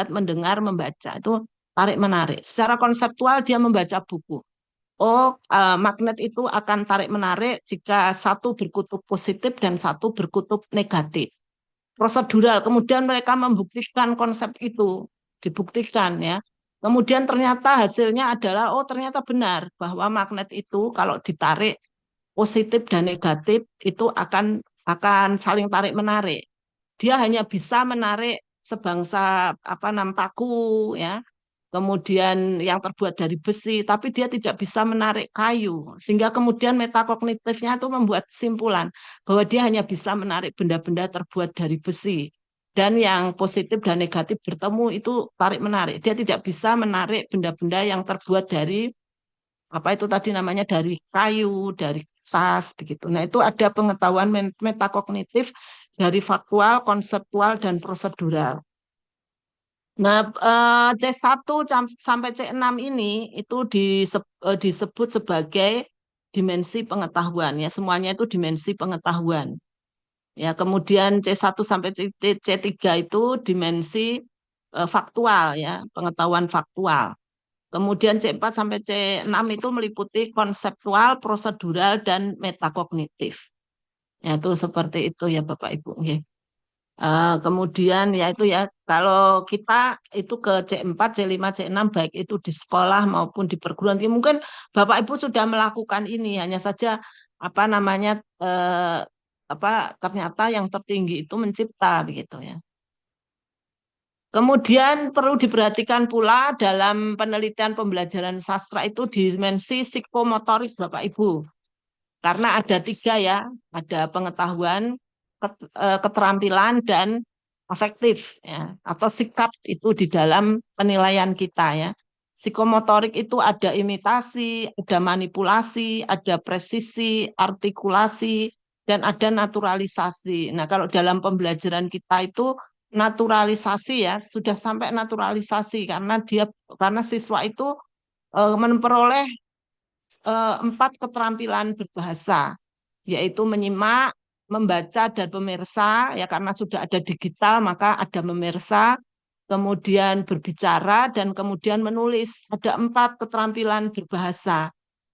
S2: mendengar, membaca, itu tarik-menarik. Secara konseptual dia membaca buku. magnet itu akan tarik-menarik jika satu berkutub positif dan satu berkutub negatif. Prosedural, kemudian mereka membuktikan konsep itu, dibuktikan ya. Kemudian ternyata hasilnya adalah, ternyata benar bahwa magnet itu kalau ditarik positif dan negatif itu akan saling tarik-menarik. Dia hanya bisa menarik sebangsa paku ya, kemudian yang terbuat dari besi, tapi dia tidak bisa menarik kayu. Sehingga kemudian metakognitifnya itu membuat kesimpulan bahwa dia hanya bisa menarik benda-benda terbuat dari besi. Dan yang positif dan negatif bertemu itu tarik-menarik. Dia tidak bisa menarik benda-benda yang terbuat dari itu tadi namanya dari kayu, dari kertas begitu. Nah, itu ada pengetahuan metakognitif dari faktual, konseptual, dan prosedural. Nah, C1 sampai C6 ini itu disebut sebagai dimensi pengetahuan ya, semuanya itu dimensi pengetahuan. Ya, kemudian C1 sampai C3 itu dimensi faktual ya, pengetahuan faktual. Kemudian C4 sampai C6 itu meliputi konseptual, prosedural, dan metakognitif. Ya, itu seperti itu ya Bapak Ibu. Okay. Kemudian ya itu ya, kalau kita itu ke C4, C5, C6 baik itu di sekolah maupun di perguruan tinggi, mungkin Bapak Ibu sudah melakukan ini, hanya saja ternyata yang tertinggi itu mencipta begitu ya. Kemudian perlu diperhatikan pula dalam penelitian pembelajaran sastra itu dimensi psikomotoris Bapak Ibu. Karena ada 3 ya, ada pengetahuan, keterampilan, dan afektif ya, atau sikap itu di dalam penilaian kita ya. Psikomotorik itu ada imitasi, ada manipulasi, ada presisi, artikulasi, dan ada naturalisasi. Nah, kalau dalam pembelajaran kita itu naturalisasi ya, sudah sampai naturalisasi karena siswa itu memperoleh 4 keterampilan berbahasa, yaitu menyimak, membaca, dan pemirsa. Ya, karena sudah ada digital, maka ada memirsa, kemudian berbicara, dan kemudian menulis. Ada 4 keterampilan berbahasa.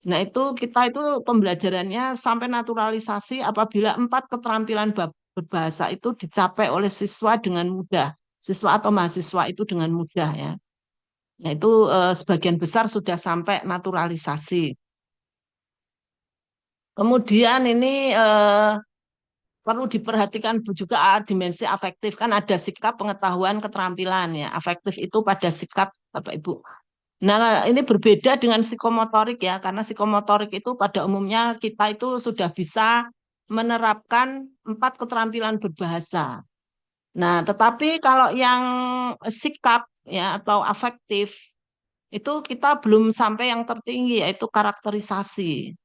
S2: Nah, kita itu pembelajarannya sampai naturalisasi apabila 4 keterampilan berbahasa itu dicapai oleh siswa dengan mudah. Siswa atau mahasiswa itu dengan mudah ya. Nah, itu sebagian besar sudah sampai naturalisasi. Kemudian ini perlu diperhatikan juga dimensi afektif, kan ada sikap, pengetahuan, keterampilan ya. Afektif itu pada sikap Bapak Ibu. Nah, ini berbeda dengan psikomotorik ya, karena psikomotorik itu pada umumnya kita itu sudah bisa menerapkan 4 keterampilan berbahasa. Nah, tetapi kalau yang sikap ya atau afektif itu kita belum sampai yang tertinggi, yaitu karakterisasi.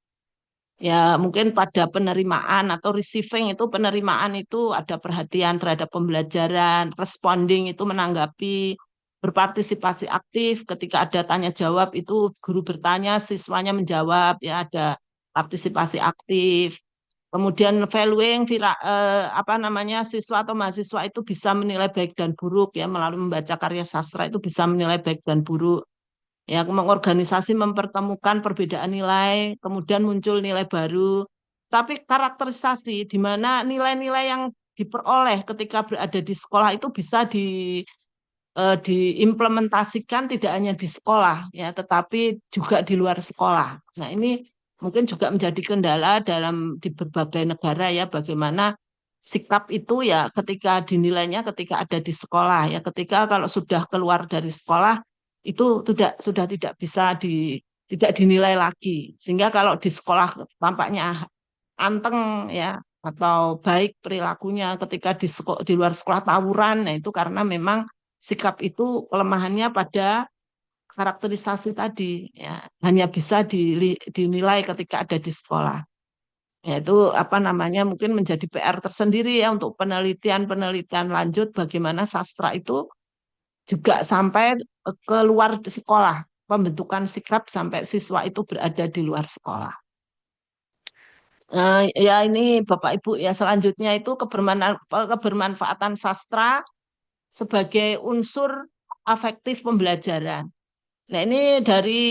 S2: Ya, mungkin pada penerimaan atau receiving itu, penerimaan itu ada perhatian terhadap pembelajaran, responding itu menanggapi, berpartisipasi aktif ketika ada tanya jawab itu guru bertanya, siswanya menjawab, ya ada partisipasi aktif. Kemudian valuing siswa atau mahasiswa itu bisa menilai baik dan buruk ya, melalui membaca karya sastra itu bisa menilai baik dan buruk. Ya, mengorganisasi, mempertemukan perbedaan nilai, kemudian muncul nilai baru. Tapi karakterisasi di mana nilai-nilai yang diperoleh ketika berada di sekolah itu bisa diimplementasikan tidak hanya di sekolah ya, tetapi juga di luar sekolah. Nah, ini mungkin juga menjadi kendala di berbagai negara ya, bagaimana sikap itu ya ketika dinilainya ketika ada di sekolah ya, ketika kalau sudah keluar dari sekolah itu sudah tidak bisa tidak dinilai lagi. Sehingga kalau di sekolah tampaknya anteng ya atau baik perilakunya, ketika di luar sekolah tawuran, nah itu karena memang sikap itu kelemahannya pada karakterisasi tadi ya, hanya bisa dinilai ketika ada di sekolah. Yaitu mungkin menjadi PR tersendiri ya untuk penelitian lanjut bagaimana sastra itu juga sampai keluar sekolah, pembentukan sikap sampai siswa itu berada di luar sekolah. Ya ini Bapak Ibu ya, selanjutnya itu kebermanfaatan sastra sebagai unsur afektif pembelajaran. Nah, ini dari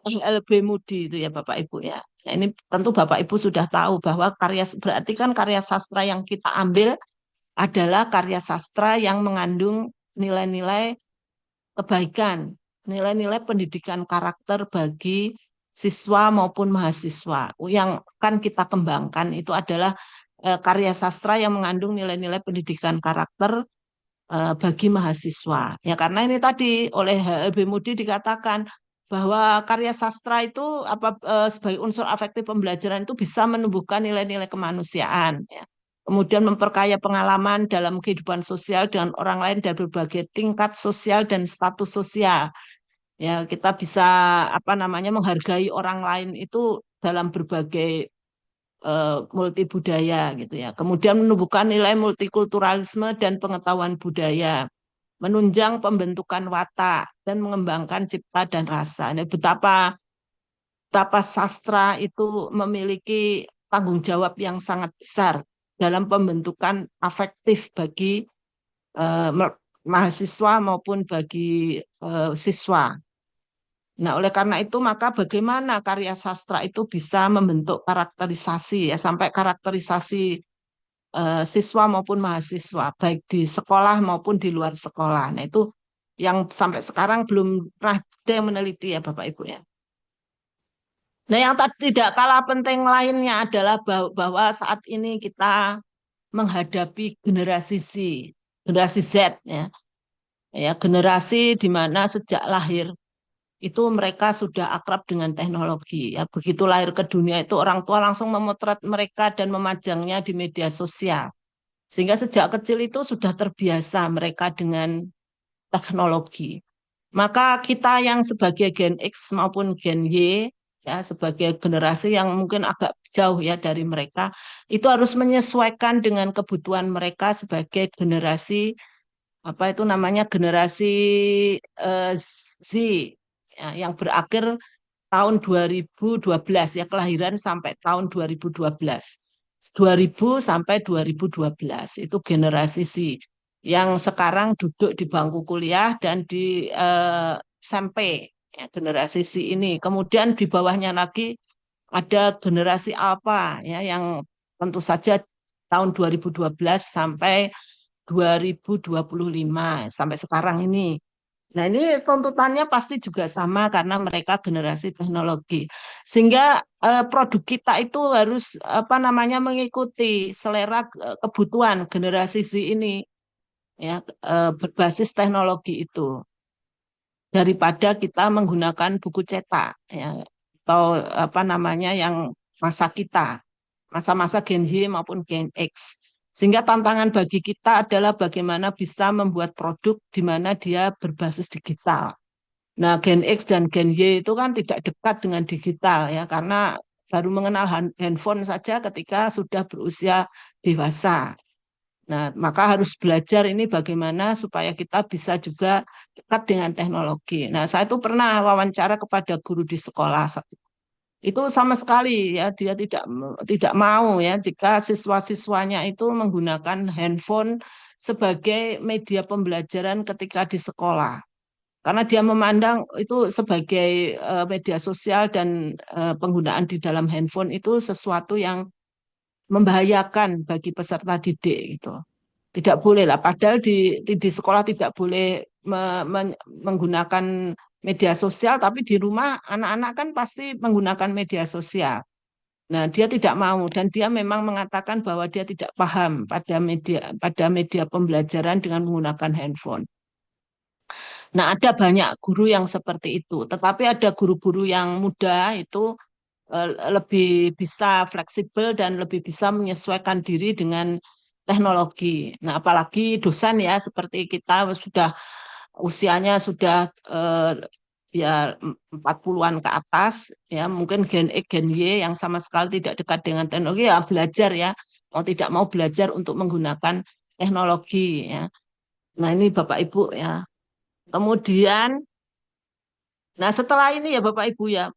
S2: LB Moody itu ya Bapak Ibu ya. Nah, ini tentu Bapak Ibu sudah tahu bahwa berarti kan karya sastra yang kita ambil adalah karya sastra yang mengandung nilai-nilai kebaikan, nilai-nilai pendidikan karakter bagi siswa maupun mahasiswa. Yang kan kita kembangkan itu adalah karya sastra yang mengandung nilai-nilai pendidikan karakter bagi mahasiswa. Ya karena ini tadi oleh HLB Moody dikatakan bahwa karya sastra itu sebagai unsur afektif pembelajaran itu bisa menumbuhkan nilai-nilai kemanusiaan. Ya. Kemudian memperkaya pengalaman dalam kehidupan sosial dengan orang lain dari berbagai tingkat sosial dan status sosial. Ya, kita bisa menghargai orang lain itu dalam berbagai multi budaya gitu ya. Kemudian menumbuhkan nilai multikulturalisme dan pengetahuan budaya, menunjang pembentukan watak dan mengembangkan cipta dan rasa. Ini betapa sastra itu memiliki tanggung jawab yang sangat besar dalam pembentukan afektif bagi mahasiswa maupun bagi siswa. Nah, oleh karena itu maka bagaimana karya sastra itu bisa membentuk karakterisasi ya sampai karakterisasi siswa maupun mahasiswa baik di sekolah maupun di luar sekolah. Nah, itu yang sampai sekarang belum pernah ada yang meneliti ya Bapak Ibu ya. Nah, yang tidak kalah penting lainnya adalah bahwa saat ini kita menghadapi generasi Z ya. Ya, generasi di mana sejak lahir itu mereka sudah akrab dengan teknologi. Ya, begitu lahir ke dunia itu orang tua langsung memotret mereka dan memajangnya di media sosial. Sehingga sejak kecil itu sudah terbiasa mereka dengan teknologi. Maka kita yang sebagai Gen X maupun Gen Y, ya sebagai generasi yang mungkin agak jauh ya dari mereka, itu harus menyesuaikan dengan kebutuhan mereka sebagai generasi generasi Z ya, yang berakhir tahun 2012 ya kelahiran sampai tahun 2012. 2000 sampai 2012 itu generasi Z yang sekarang duduk di bangku kuliah dan di SMP ya, generasi Z ini. Kemudian di bawahnya lagi ada generasi Alpha ya yang tentu saja tahun 2012 sampai 2025 sampai sekarang ini. Nah, ini tuntutannya pasti juga sama karena mereka generasi teknologi. Sehingga produk kita itu harus mengikuti selera kebutuhan generasi Z ini ya berbasis teknologi itu. Daripada kita menggunakan buku cetak ya atau yang masa-masa Gen Y maupun Gen X. Sehingga tantangan bagi kita adalah bagaimana bisa membuat produk di mana dia berbasis digital. Nah, Gen X dan Gen Y itu kan tidak dekat dengan digital ya karena baru mengenal handphone saja ketika sudah berusia dewasa. Nah, maka harus belajar ini bagaimana supaya kita bisa juga dekat dengan teknologi. Nah, saya itu pernah wawancara kepada guru di sekolah. Itu sama sekali ya dia tidak mau ya jika siswa-siswanya itu menggunakan handphone sebagai media pembelajaran ketika di sekolah. Karena dia memandang itu sebagai media sosial dan penggunaan di dalam handphone itu sesuatu yang membahayakan bagi peserta didik gitu. Tidak boleh lah, padahal di sekolah tidak boleh menggunakan media sosial, tapi di rumah anak-anak kan pasti menggunakan media sosial. Nah, dia tidak mau dan dia memang mengatakan bahwa dia tidak paham pada media pembelajaran dengan menggunakan handphone. Nah, ada banyak guru yang seperti itu, tetapi ada guru-guru yang muda itu lebih bisa fleksibel dan lebih bisa menyesuaikan diri dengan teknologi. Nah, apalagi dosen ya seperti kita sudah usianya sudah ya 40-an ke atas ya, mungkin Gen X, Gen Y yang sama sekali tidak dekat dengan teknologi ya belajar ya, mau tidak mau belajar untuk menggunakan teknologi ya. Nah, ini Bapak Ibu ya. Kemudian setelah ini ya Bapak Ibu ya,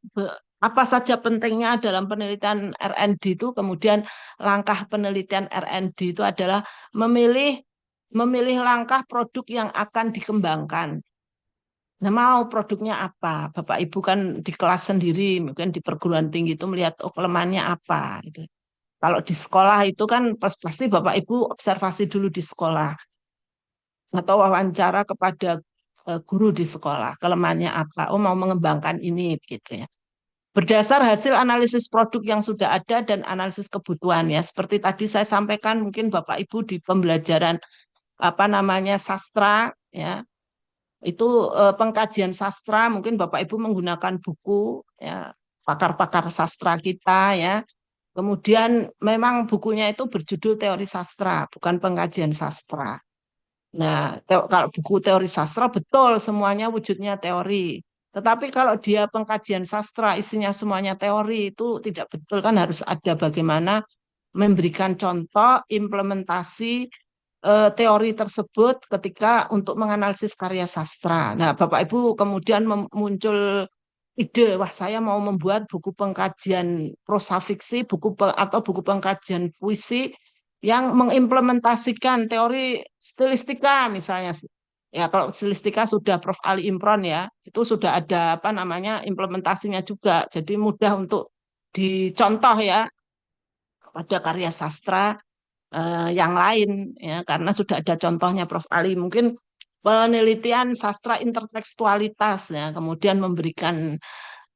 S2: apa saja pentingnya dalam penelitian R&D itu, kemudian langkah penelitian R&D itu adalah memilih langkah produk yang akan dikembangkan. Nah, mau produknya apa? Bapak Ibu kan di kelas sendiri, mungkin di perguruan tinggi itu melihat kelemahannya apa gitu. Kalau di sekolah itu kan pasti Bapak Ibu observasi dulu di sekolah atau wawancara kepada guru di sekolah, kelemahannya apa? Oh, mau mengembangkan ini gitu ya. Berdasar hasil analisis produk yang sudah ada dan analisis kebutuhan ya. Seperti tadi saya sampaikan mungkin Bapak Ibu di pembelajaran apa namanya sastra ya. Itu pengkajian sastra mungkin Bapak Ibu menggunakan buku ya pakar-pakar sastra kita ya. Kemudian memang bukunya itu berjudul teori sastra, bukan pengkajian sastra. Nah, kalau buku teori sastra betul semuanya wujudnya teori. Tetapi kalau dia pengkajian sastra isinya semuanya teori itu tidak betul kan harus ada bagaimana memberikan contoh implementasi teori tersebut ketika untuk menganalisis karya sastra. Nah, Bapak Ibu kemudian muncul ide, wah saya mau membuat buku pengkajian prosa fiksi, atau buku pengkajian puisi yang mengimplementasikan teori stilistika misalnya. Ya, kalau stilistika sudah Prof. Ali Imron ya, itu sudah ada apa namanya implementasinya juga. Jadi mudah untuk dicontoh ya pada karya sastra yang lain ya karena sudah ada contohnya Prof. Ali mungkin penelitian sastra intertekstualitas ya kemudian memberikan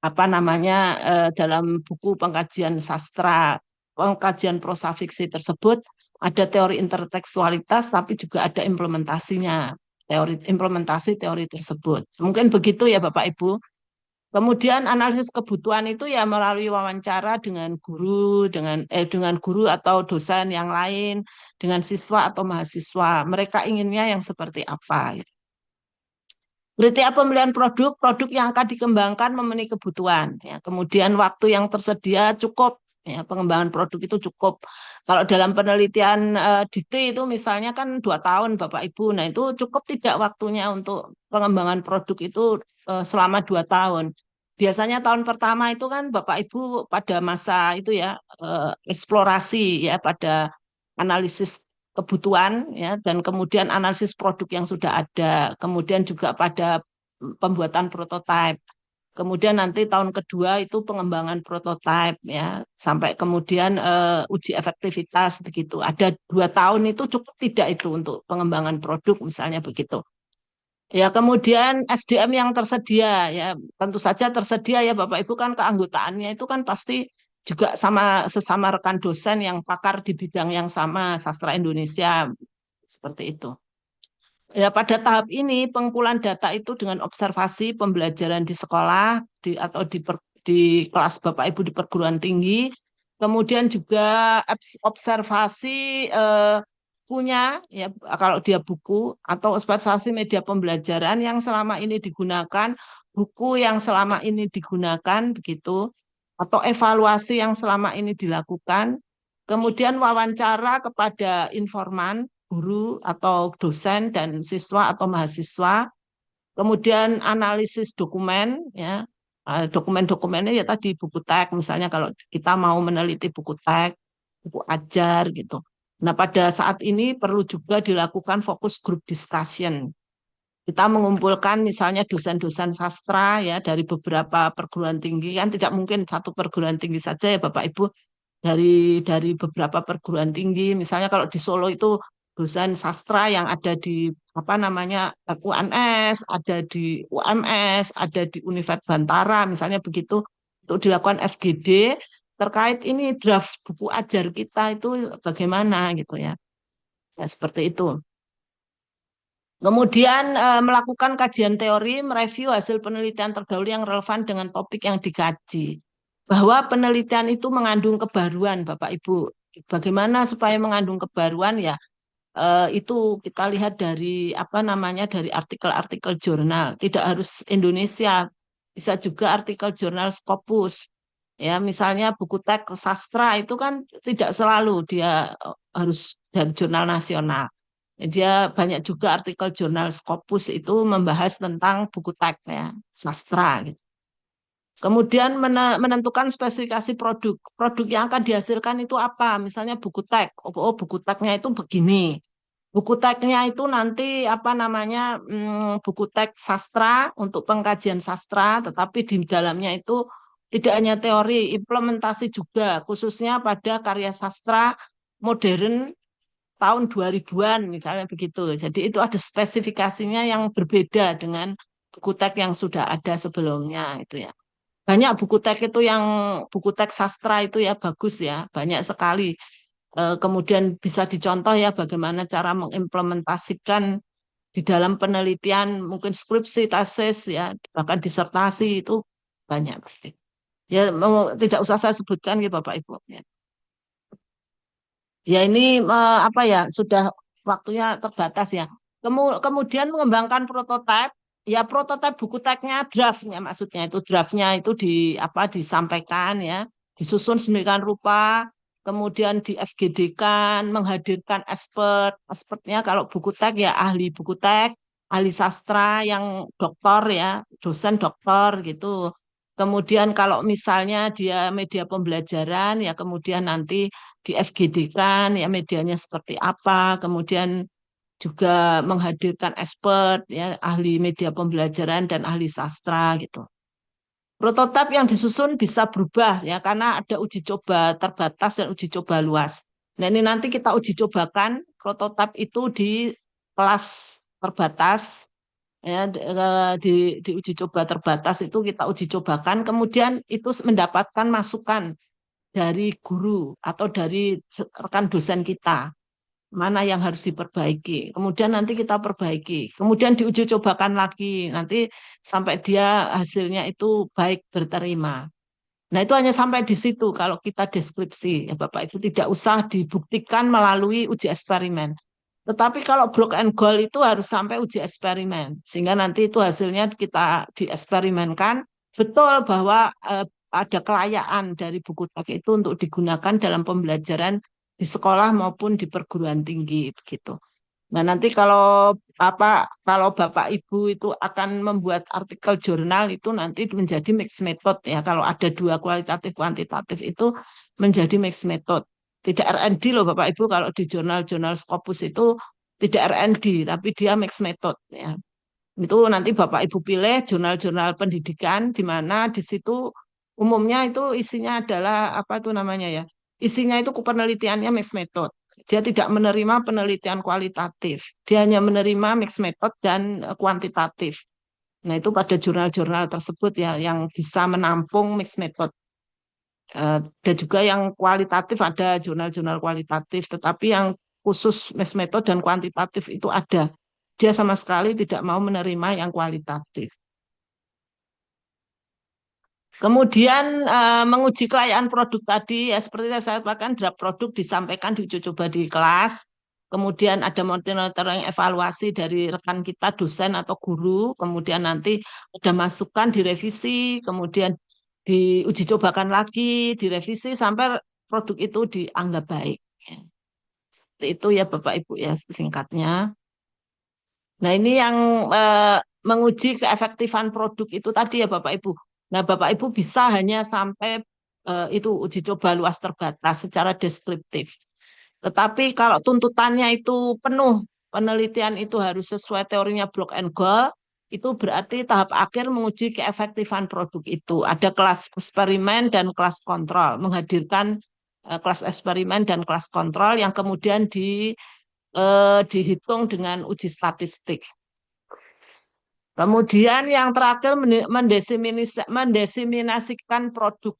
S2: apa namanya dalam buku pengkajian sastra pengkajian prosa fiksi tersebut ada teori intertekstualitas tapi juga ada implementasinya teori implementasi teori tersebut mungkin begitu ya Bapak Ibu. Kemudian analisis kebutuhan itu ya melalui wawancara dengan guru atau dosen yang lain, dengan siswa atau mahasiswa. Mereka inginnya yang seperti apa? Gitu. Kriteria pemilihan produk yang akan dikembangkan memenuhi kebutuhan. Ya. Kemudian waktu yang tersedia cukup. Ya, pengembangan produk itu cukup. Kalau dalam penelitian DT itu misalnya kan 2 tahun Bapak Ibu. Nah itu cukup tidak waktunya untuk pengembangan produk itu selama 2 tahun. Biasanya tahun pertama itu kan Bapak Ibu pada masa itu ya eksplorasi ya pada analisis kebutuhan ya dan kemudian analisis produk yang sudah ada. Kemudian juga pada pembuatan prototipe. Kemudian nanti tahun kedua itu pengembangan prototipe ya, sampai kemudian uji efektivitas begitu. Ada 2 tahun itu cukup tidak itu untuk pengembangan produk misalnya begitu. Ya kemudian SDM yang tersedia ya tentu saja tersedia ya Bapak Ibu kan keanggotaannya itu kan pasti juga sama sesama rekan dosen yang pakar di bidang yang sama sastra Indonesia seperti itu. Ya, pada tahap ini pengumpulan data itu dengan observasi pembelajaran di sekolah atau di kelas Bapak Ibu di perguruan tinggi, kemudian juga observasi punya ya kalau dia buku atau observasi media pembelajaran yang selama ini digunakan, buku yang selama ini digunakan begitu, atau evaluasi yang selama ini dilakukan, kemudian wawancara kepada informan guru atau dosen dan siswa atau mahasiswa, kemudian analisis dokumen, ya dokumen-dokumennya ya tadi buku teks, misalnya kalau kita mau meneliti buku teks, buku ajar gitu. Nah pada saat ini perlu juga dilakukan fokus group discussion. Kita mengumpulkan misalnya dosen-dosen sastra ya dari beberapa perguruan tinggi kan tidak mungkin satu perguruan tinggi saja ya Bapak Ibu dari beberapa perguruan tinggi misalnya kalau di Solo itu dosen sastra yang ada di apa namanya UNS, ada di UMS, ada di Universitas Bantara misalnya begitu untuk dilakukan FGD terkait ini draft buku ajar kita itu bagaimana gitu ya. Ya seperti itu. Kemudian melakukan kajian teori, mereview hasil penelitian terdahulu yang relevan dengan topik yang dikaji. Bahwa penelitian itu mengandung kebaruan, Bapak Ibu. Bagaimana supaya mengandung kebaruan ya? Itu kita lihat dari apa namanya dari artikel-artikel jurnal. Tidak harus Indonesia, bisa juga artikel jurnal Scopus. Ya, misalnya buku teks sastra itu kan tidak selalu dia harus dari jurnal nasional. Dia banyak juga artikel jurnal Scopus itu membahas tentang buku teks ya, sastra gitu. Kemudian menentukan spesifikasi produk. Produk yang akan dihasilkan itu apa? Misalnya buku teks. Oh, buku teksnya itu begini. buku teksnya itu nanti apa namanya buku teks sastra untuk pengkajian sastra, tetapi di dalamnya itu tidak hanya teori, implementasi juga, khususnya pada karya sastra modern tahun 2000-an misalnya begitu. Jadi itu ada spesifikasinya yang berbeda dengan buku teks yang sudah ada sebelumnya itu ya. Banyak buku teks itu yang buku teks sastra itu ya bagus ya, banyak sekali. Kemudian bisa dicontoh ya bagaimana cara mengimplementasikan di dalam penelitian, mungkin skripsi, tesis ya, bahkan disertasi itu banyak. Ya tidak usah saya sebutkan ya Bapak Ibu. Ya. Ya ini apa ya sudah waktunya terbatas ya. Kemudian mengembangkan prototipe, ya prototipe buku teksnya draftnya maksudnya itu draftnya itu di apa disampaikan ya, disusun sedemikian rupa, kemudian di FGD-kan, menghadirkan expertnya kalau buku teks ya ahli buku teks, ahli sastra yang doktor ya, dosen doktor gitu. Kemudian kalau misalnya dia media pembelajaran ya kemudian nanti di FGD-kan ya medianya seperti apa, kemudian juga menghadirkan expert ya ahli media pembelajaran dan ahli sastra gitu. Prototipe yang disusun bisa berubah ya karena ada uji coba terbatas dan uji coba luas. Nah, ini nanti kita uji cobakan prototipe itu di kelas terbatas ya di uji coba terbatas itu kita uji cobakan kemudian itu mendapatkan masukan dari guru atau dari rekan dosen kita mana yang harus diperbaiki. Kemudian nanti kita perbaiki. Kemudian diuji cobakan lagi. Nanti sampai dia hasilnya itu baik berterima. Nah, itu hanya sampai di situ kalau kita deskripsi. Ya, Bapak Ibu tidak usah dibuktikan melalui uji eksperimen. Tetapi kalau Brock and Gold itu harus sampai uji eksperimen. Sehingga nanti itu hasilnya kita dieksperimenkan. Betul bahwa ada kelayaan dari buku teks itu untuk digunakan dalam pembelajaran di sekolah maupun di perguruan tinggi begitu. Nah, nanti kalau Bapak Ibu itu akan membuat artikel jurnal itu nanti menjadi mixed method ya. Kalau ada dua kualitatif kuantitatif itu menjadi mixed method. Tidak R&D loh Bapak Ibu kalau di jurnal-jurnal Scopus itu tidak R&D tapi dia mixed method ya. Itu nanti Bapak Ibu pilih jurnal-jurnal pendidikan di mana di situ umumnya itu isinya adalah apa itu namanya ya. Isinya itu penelitiannya mixed method. Dia tidak menerima penelitian kualitatif. Dia hanya menerima mixed method dan kuantitatif. Nah, itu pada jurnal-jurnal tersebut ya yang bisa menampung mixed method. Ada juga yang kualitatif, ada jurnal-jurnal kualitatif, tetapi yang khusus mixed method dan kuantitatif itu ada. Dia sama sekali tidak mau menerima yang kualitatif. Kemudian menguji kelayaan produk tadi, ya seperti yang saya katakan, draft produk disampaikan diuji coba di kelas, kemudian ada monitoring evaluasi dari rekan kita, dosen atau guru, kemudian nanti ada masukan direvisi, kemudian diuji cobakan lagi, direvisi sampai produk itu dianggap baik. Seperti itu ya Bapak Ibu ya singkatnya. Nah ini yang menguji keefektifan produk itu tadi ya Bapak Ibu. Nah, Bapak Ibu bisa hanya sampai itu uji coba luas terbatas secara deskriptif. Tetapi kalau tuntutannya itu penuh, penelitian itu harus sesuai teorinya Brock and Gold, itu berarti tahap akhir menguji keefektifan produk itu. Ada kelas eksperimen dan kelas kontrol, menghadirkan kelas eksperimen dan kelas kontrol yang kemudian dihitung dengan uji statistik. Kemudian yang terakhir mendesiminasikan produk.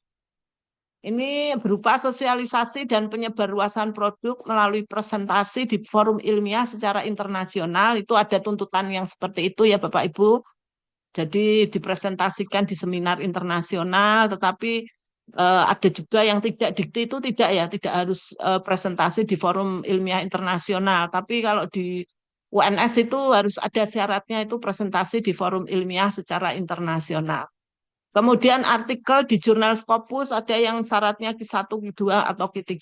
S2: Ini berupa sosialisasi dan penyebarluasan produk melalui presentasi di forum ilmiah secara internasional. Itu ada tuntutan yang seperti itu ya Bapak Ibu. Jadi dipresentasikan di seminar internasional, tetapi ada juga yang tidak dikti itu tidak harus presentasi di forum ilmiah internasional. Tapi kalau di UNS itu harus ada syaratnya itu presentasi di forum ilmiah secara internasional. Kemudian artikel di jurnal Scopus ada yang syaratnya Q1, Q2, atau Q3.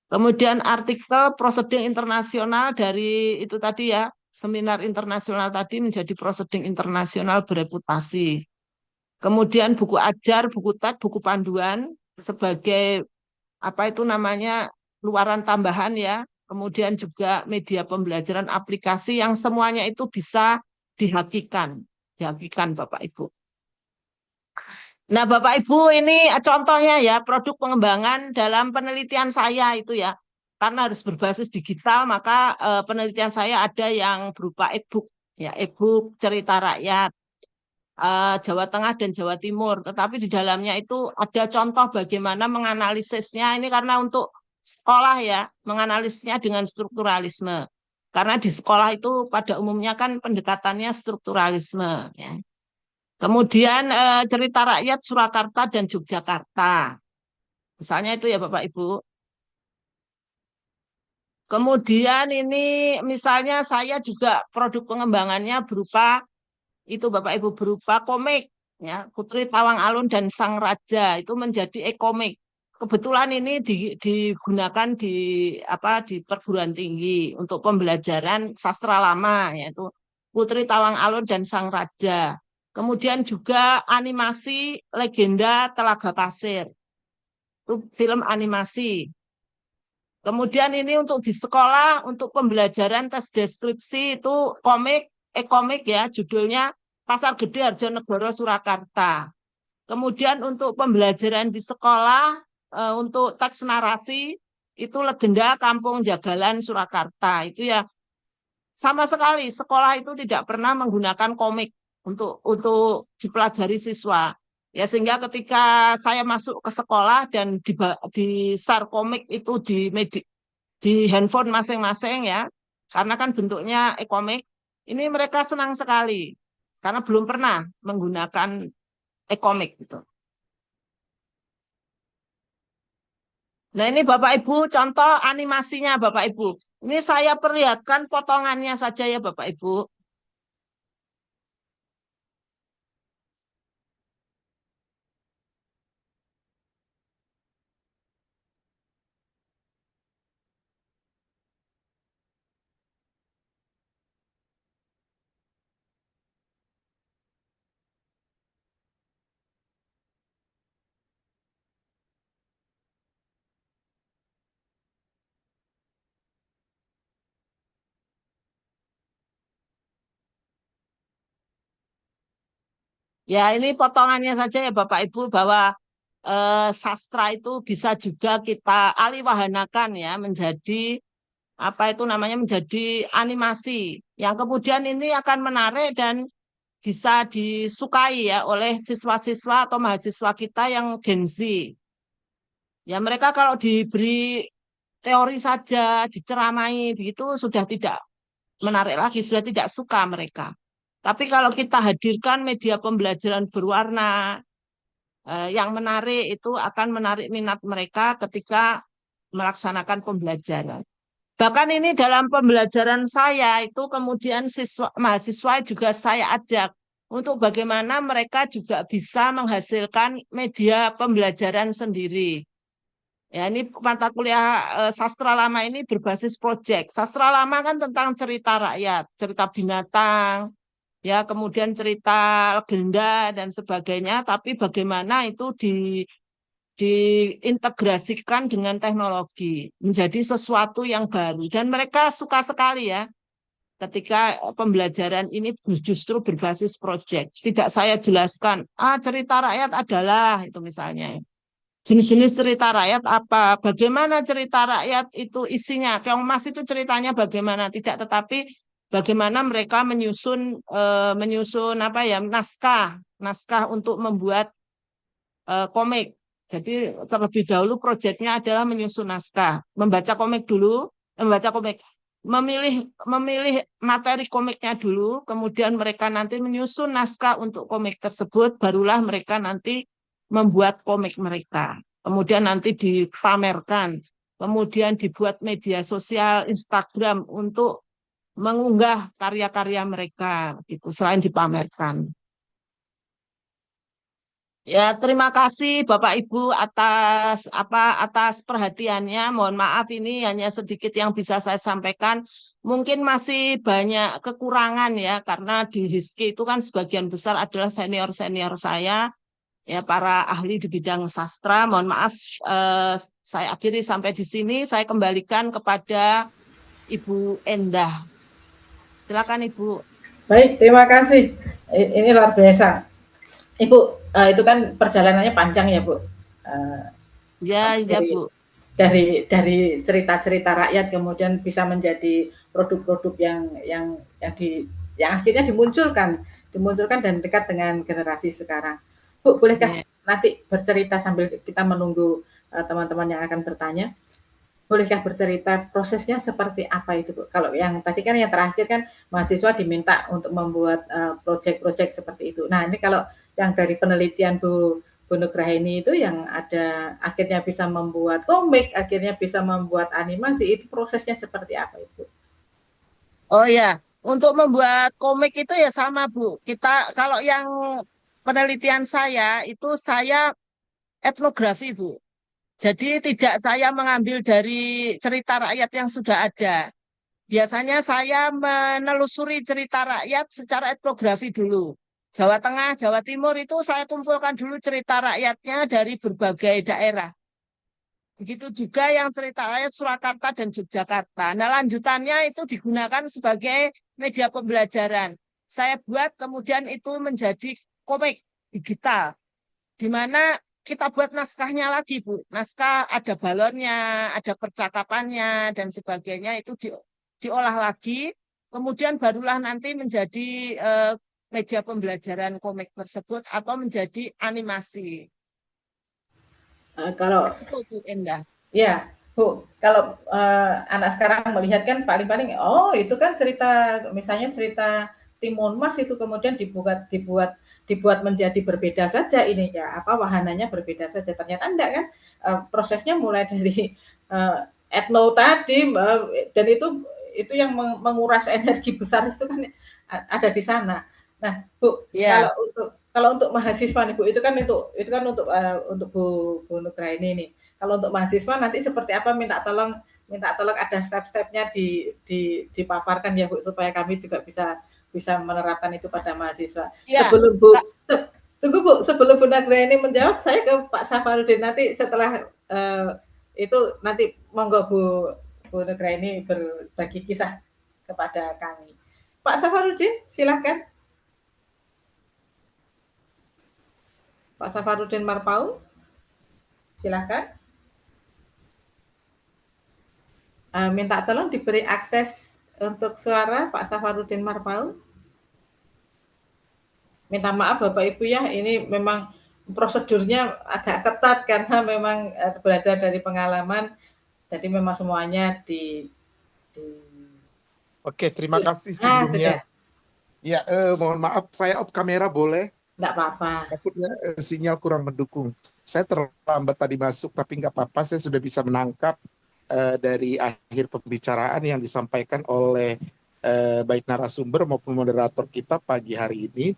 S2: Kemudian artikel proseding internasional dari itu tadi ya, seminar internasional tadi menjadi proseding internasional bereputasi. Kemudian buku ajar, buku teks, buku panduan sebagai apa itu namanya luaran tambahan ya. kemudian juga media pembelajaran aplikasi yang semuanya itu bisa dihakikan Bapak Ibu. Nah, Bapak Ibu, ini contohnya ya produk pengembangan dalam penelitian saya itu ya. Karena harus berbasis digital, maka penelitian saya ada yang berupa e-book, ya e-book cerita rakyat Jawa Tengah dan Jawa Timur. Tetapi di dalamnya itu ada contoh bagaimana menganalisisnya. Ini karena untuk sekolah ya, menganalisisnya dengan strukturalisme. Karena di sekolah itu pada umumnya kan pendekatannya strukturalisme. Ya. Kemudian cerita rakyat Surakarta dan Yogyakarta. Misalnya itu ya Bapak Ibu. Kemudian ini misalnya saya juga produk pengembangannya berupa itu Bapak Ibu berupa komik ya Putri Tawang Alun dan Sang Raja itu menjadi e-komik. Kebetulan ini digunakan di perguruan tinggi untuk pembelajaran sastra lama yaitu Putri Tawang Alun dan Sang Raja. Kemudian juga animasi Legenda Telaga Pasir. Itu film animasi. Kemudian ini untuk di sekolah, untuk pembelajaran tes deskripsi itu e-komik ya, judulnya Pasar Gede Harjonegoro Surakarta. Kemudian untuk pembelajaran di sekolah, untuk teks narasi, itu Legenda Kampung Jagalan Surakarta. Itu ya, sama sekali sekolah itu tidak pernah menggunakan komik untuk dipelajari siswa. Ya sehingga ketika saya masuk ke sekolah dan di share komik itu di handphone masing-masing ya, karena kan bentuknya e-komik, ini mereka senang sekali karena belum pernah menggunakan e-komik gitu. Nah ini Bapak Ibu contoh animasinya Bapak Ibu. Ini saya perlihatkan potongannya saja ya Bapak Ibu. Ya, ini potongannya saja ya Bapak Ibu bahwa sastra itu bisa juga kita alihwahanakan ya menjadi apa itu namanya menjadi animasi yang kemudian ini akan menarik dan bisa disukai ya oleh siswa-siswa atau mahasiswa kita yang Gen Z. Ya mereka kalau diberi teori saja, diceramai begitu sudah tidak menarik lagi, sudah tidak suka mereka. Tapi kalau kita hadirkan media pembelajaran berwarna yang menarik itu akan menarik minat mereka ketika melaksanakan pembelajaran. Bahkan ini dalam pembelajaran saya itu kemudian mahasiswa juga saya ajak untuk bagaimana mereka juga bisa menghasilkan media pembelajaran sendiri. Ya, ini mata kuliah sastra lama ini berbasis proyek. Sastra lama kan tentang cerita rakyat, cerita binatang, ya kemudian cerita legenda dan sebagainya. Tapi bagaimana itu diintegrasikan dengan teknologi menjadi sesuatu yang baru. Dan mereka suka sekali ya ketika pembelajaran ini justru berbasis proyek. Tidak saya jelaskan, cerita rakyat adalah itu misalnya. Jenis-jenis cerita rakyat apa? Bagaimana cerita rakyat itu isinya? Keong Mas itu ceritanya bagaimana? Tidak, tetapi bagaimana mereka menyusun apa ya naskah untuk membuat komik. Jadi terlebih dahulu proyeknya adalah menyusun naskah, membaca komik dulu, memilih materi komiknya dulu, kemudian mereka nanti menyusun naskah untuk komik tersebut, barulah mereka nanti membuat komik mereka. Kemudian nanti dipamerkan, kemudian dibuat media sosial Instagram untuk mengunggah karya-karya mereka gitu selain dipamerkan. Ya, terima kasih Bapak Ibu atas perhatiannya. Mohon maaf ini hanya sedikit yang bisa saya sampaikan. Mungkin masih banyak kekurangan ya karena di HISKI itu kan sebagian besar adalah senior-senior saya. Ya para ahli di bidang sastra. Mohon maaf saya akhiri sampai di sini. Saya kembalikan kepada Ibu Endah. Silakan Ibu.
S1: Baik, terima kasih. Ini luar biasa. Ibu, itu kan perjalanannya panjang ya, Bu.
S2: Ya, ya
S1: Dari
S2: Bu.
S1: cerita-cerita rakyat kemudian bisa menjadi produk-produk yang akhirnya dimunculkan dan dekat dengan generasi sekarang. Bu, bolehkah
S2: Ya.
S1: nanti bercerita sambil kita menunggu teman-teman yang akan bertanya? Bolehkah bercerita prosesnya seperti apa itu, Bu? Kalau yang tadi kan yang terakhir kan mahasiswa diminta untuk membuat proyek-proyek seperti itu. Nah, ini kalau yang dari penelitian Bu Nugraini itu yang ada akhirnya bisa membuat komik, akhirnya bisa membuat animasi, itu prosesnya seperti apa itu?
S2: Oh ya, untuk membuat komik itu ya sama Bu. Kita kalau yang penelitian saya itu saya etnografi Bu. Jadi tidak saya mengambil dari cerita rakyat yang sudah ada. Biasanya saya menelusuri cerita rakyat secara etnografi dulu. Jawa Tengah, Jawa Timur itu saya kumpulkan dulu cerita rakyatnya dari berbagai daerah. Begitu juga yang cerita rakyat Surakarta dan Yogyakarta. Nah, lanjutannya itu digunakan sebagai media pembelajaran. Saya buat kemudian itu menjadi komik digital, di mana kita buat naskahnya lagi, Bu. Naskah ada balonnya, ada percakapannya, dan sebagainya itu diolah lagi, kemudian barulah nanti menjadi media pembelajaran komik tersebut atau menjadi animasi.
S1: Kalau
S2: Itu Bu Endah.
S1: Ya, Bu, kalau anak sekarang melihat kan paling-paling, oh itu kan cerita, misalnya cerita Timun Mas itu kemudian dibuat menjadi berbeda saja ininya, apa wahananya berbeda saja. Ternyata enggak kan, prosesnya mulai dari etno tadi, dan itu yang menguras energi besar itu kan ada di sana. Nah, Bu,
S2: Ya,
S1: kalau untuk mahasiswa nih Bu, itu kan untuk Bu Nugra ini nih. Kalau untuk mahasiswa nanti seperti apa, minta tolong ada step-stepnya dipaparkan ya Bu, supaya kami juga bisa bisa menerapkan itu pada mahasiswa.
S2: ya.
S1: Tunggu Bu, sebelum Bu Nagra ini menjawab, saya ke Pak Safarudin nanti setelah itu nanti monggo Bu Nagra ini berbagi kisah kepada kami. Pak Safarudin, silakan. Pak Safarudin Marpaung, silakan. Minta tolong diberi akses untuk suara Pak Safarudin Marpaung. Minta maaf Bapak Ibu ya, ini memang prosedurnya agak ketat karena memang belajar dari pengalaman, jadi memang semuanya di
S4: Oke, terima kasih
S1: sudah,
S4: sebelumnya. Ya, mohon maaf, saya off kamera boleh?
S1: enggak apa-apa.
S4: Takutnya sinyal kurang mendukung. Saya terlambat tadi masuk, tapi nggak apa-apa, saya sudah bisa menangkap dari akhir pembicaraan yang disampaikan oleh baik narasumber maupun moderator kita pagi hari ini.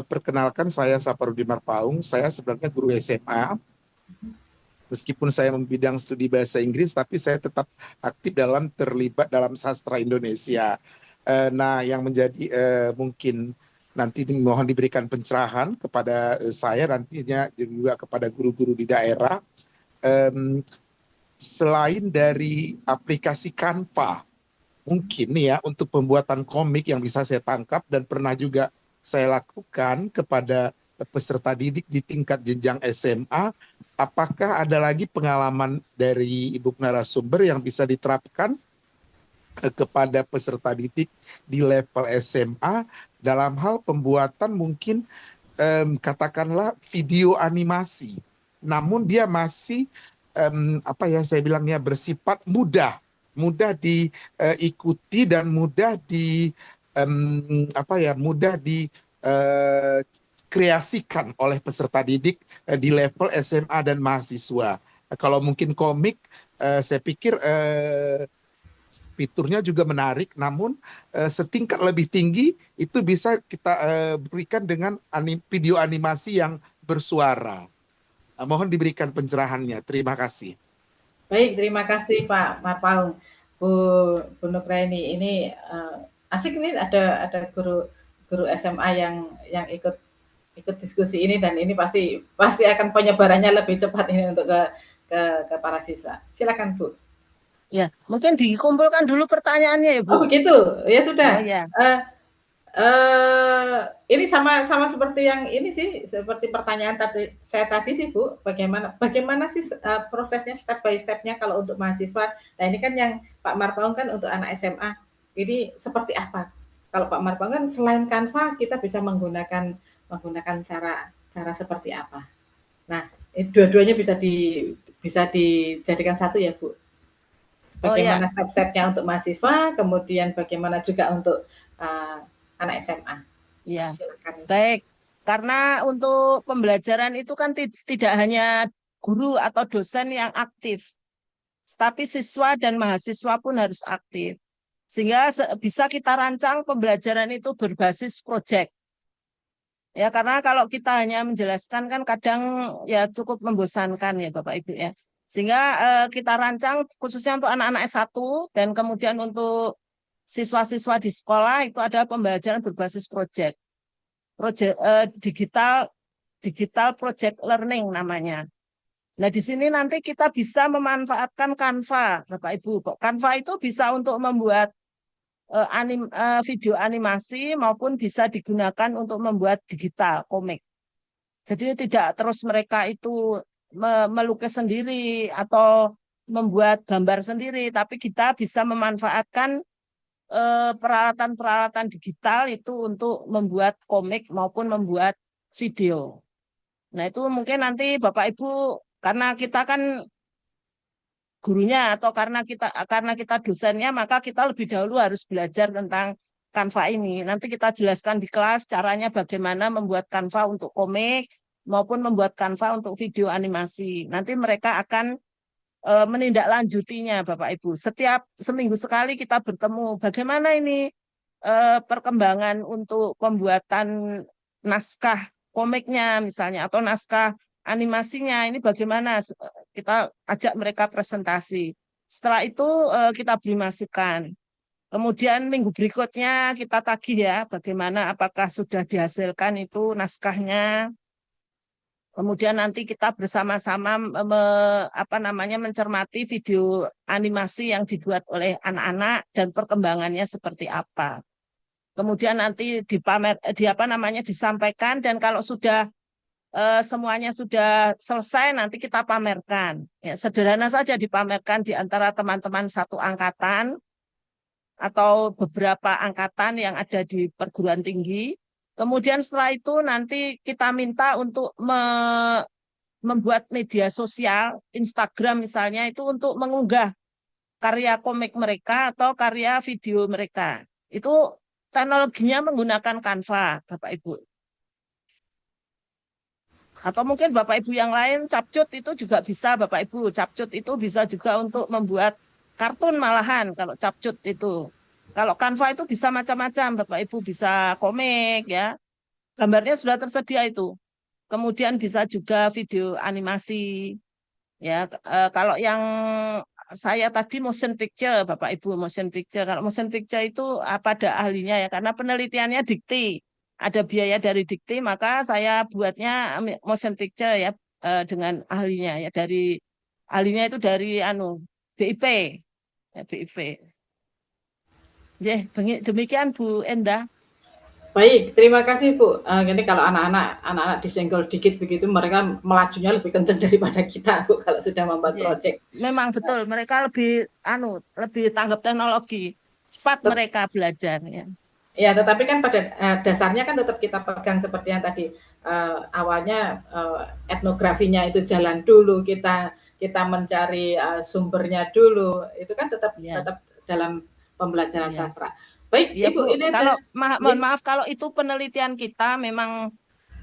S4: Perkenalkan, saya Saparudin Marpaung, saya sebenarnya guru SMA. Meskipun saya membidang studi bahasa Inggris, tapi saya tetap aktif terlibat dalam sastra Indonesia. Nah, yang menjadi mungkin nanti mohon diberikan pencerahan kepada saya nantinya juga kepada guru-guru di daerah. Selain dari aplikasi Canva, mungkin ya untuk pembuatan komik yang bisa saya tangkap dan pernah juga saya lakukan kepada peserta didik di tingkat jenjang SMA, apakah ada lagi pengalaman dari Ibu narasumber yang bisa diterapkan kepada peserta didik di level SMA dalam hal pembuatan mungkin katakanlah video animasi, namun dia masih apa ya saya bilangnya bersifat mudah diikuti dan mudah kreasikan oleh peserta didik di level SMA dan mahasiswa. Kalau mungkin komik, saya pikir fiturnya juga menarik, namun setingkat lebih tinggi itu bisa kita berikan dengan video animasi yang bersuara. Mohon diberikan pencerahannya. Terima kasih.
S1: Baik, terima kasih Pak Marpaung. Bu Nugraini, ini asik nih ada guru SMA yang ikut diskusi ini, dan ini pasti akan penyebarannya lebih cepat ini untuk ke para siswa. Silakan Bu.
S2: Ya, mungkin dikumpulkan dulu pertanyaannya ya,
S1: Oh
S2: Bu.
S1: begitu, ya sudah.
S2: Oh ya,
S1: Eh, ini sama seperti yang ini sih, seperti pertanyaan tadi sih Bu, bagaimana sih prosesnya step by stepnya kalau untuk mahasiswa. Nah ini kan yang Pak Marpaung kan untuk anak SMA, ini seperti apa? Kalau Pak Marpaung kan selain Canva kita bisa menggunakan cara cara seperti apa? Nah, dua-duanya bisa dijadikan satu ya Bu.
S2: oh ya,
S1: Bagaimana step-stepnya untuk mahasiswa, kemudian bagaimana juga untuk uh, anak SMA.
S2: ya.
S1: Silakan.
S2: Baik. Karena untuk pembelajaran itu kan tidak hanya guru atau dosen yang aktif, tapi siswa dan mahasiswa pun harus aktif. Sehingga bisa kita rancang pembelajaran itu berbasis proyek. Ya, karena kalau kita hanya menjelaskan kan kadang ya cukup membosankan ya Bapak Ibu ya. Sehingga kita rancang khususnya untuk anak-anak S1 dan kemudian untuk siswa-siswa di sekolah itu adalah pembelajaran berbasis proyek. Proyek digital project learning namanya. Nah, di sini nanti kita bisa memanfaatkan Canva, Bapak Ibu. Canva itu bisa untuk membuat video animasi maupun bisa digunakan untuk membuat digital komik. Jadi tidak terus mereka itu melukis sendiri atau membuat gambar sendiri, tapi kita bisa memanfaatkan peralatan-peralatan digital itu untuk membuat komik maupun membuat video. Nah, itu mungkin nanti Bapak Ibu karena kita kan gurunya atau karena kita dosennya maka kita lebih dahulu harus belajar tentang Canva ini. Nanti kita jelaskan di kelas caranya bagaimana membuat Canva untuk komik maupun membuat Canva untuk video animasi. Nanti mereka akan menindaklanjutinya Bapak Ibu. Setiap seminggu sekali kita bertemu bagaimana ini perkembangan untuk pembuatan naskah komiknya misalnya atau naskah animasinya ini bagaimana kita ajak mereka presentasi. Setelah itu kita beri masukan. Kemudian minggu berikutnya kita tagih ya bagaimana apakah sudah dihasilkan itu naskahnya. Kemudian nanti kita bersama-sama mencermati video animasi yang dibuat oleh anak-anak dan perkembangannya seperti apa. Kemudian nanti disampaikan dan kalau sudah semuanya sudah selesai nanti kita pamerkan. Ya, sederhana saja dipamerkan di antara teman-teman satu angkatan atau beberapa angkatan yang ada di perguruan tinggi. Kemudian setelah itu nanti kita minta untuk membuat media sosial, Instagram misalnya itu untuk mengunggah karya komik mereka atau karya video mereka. Itu teknologinya menggunakan Canva, Bapak Ibu. Atau mungkin Bapak Ibu yang lain, Capcut itu juga bisa Bapak Ibu. Capcut itu bisa juga untuk membuat kartun malahan kalau Capcut itu. Kalau Canva itu bisa macam-macam, Bapak Ibu bisa komik ya. Gambarnya sudah tersedia itu. Kemudian bisa juga video animasi. Ya, kalau yang saya tadi motion picture, Bapak Ibu motion picture. Kalau motion picture itu apa ada ahlinya ya, karena penelitiannya dikti, ada biaya dari dikti, maka saya buatnya motion picture ya dengan ahlinya ya dari ahlinya itu dari BIP, ya, BIP. Demikian Bu Endah.
S1: Baik, terima kasih Bu. Ini kalau anak-anak disenggol dikit begitu, mereka melajunya lebih kencang daripada kita Bu kalau sudah membuat proyek.
S2: Memang betul, mereka lebih tanggap teknologi, cepat mereka belajar ya.
S1: Ya, tetapi kan pada dasarnya kan tetap kita pegang seperti yang tadi awalnya etnografinya itu jalan dulu, kita mencari sumbernya dulu, itu kan tetap dalam pembelajaran sastra. Baik,
S2: ya,
S1: Ibu,
S2: Bu,
S1: ini
S2: mohon maaf kalau itu penelitian kita memang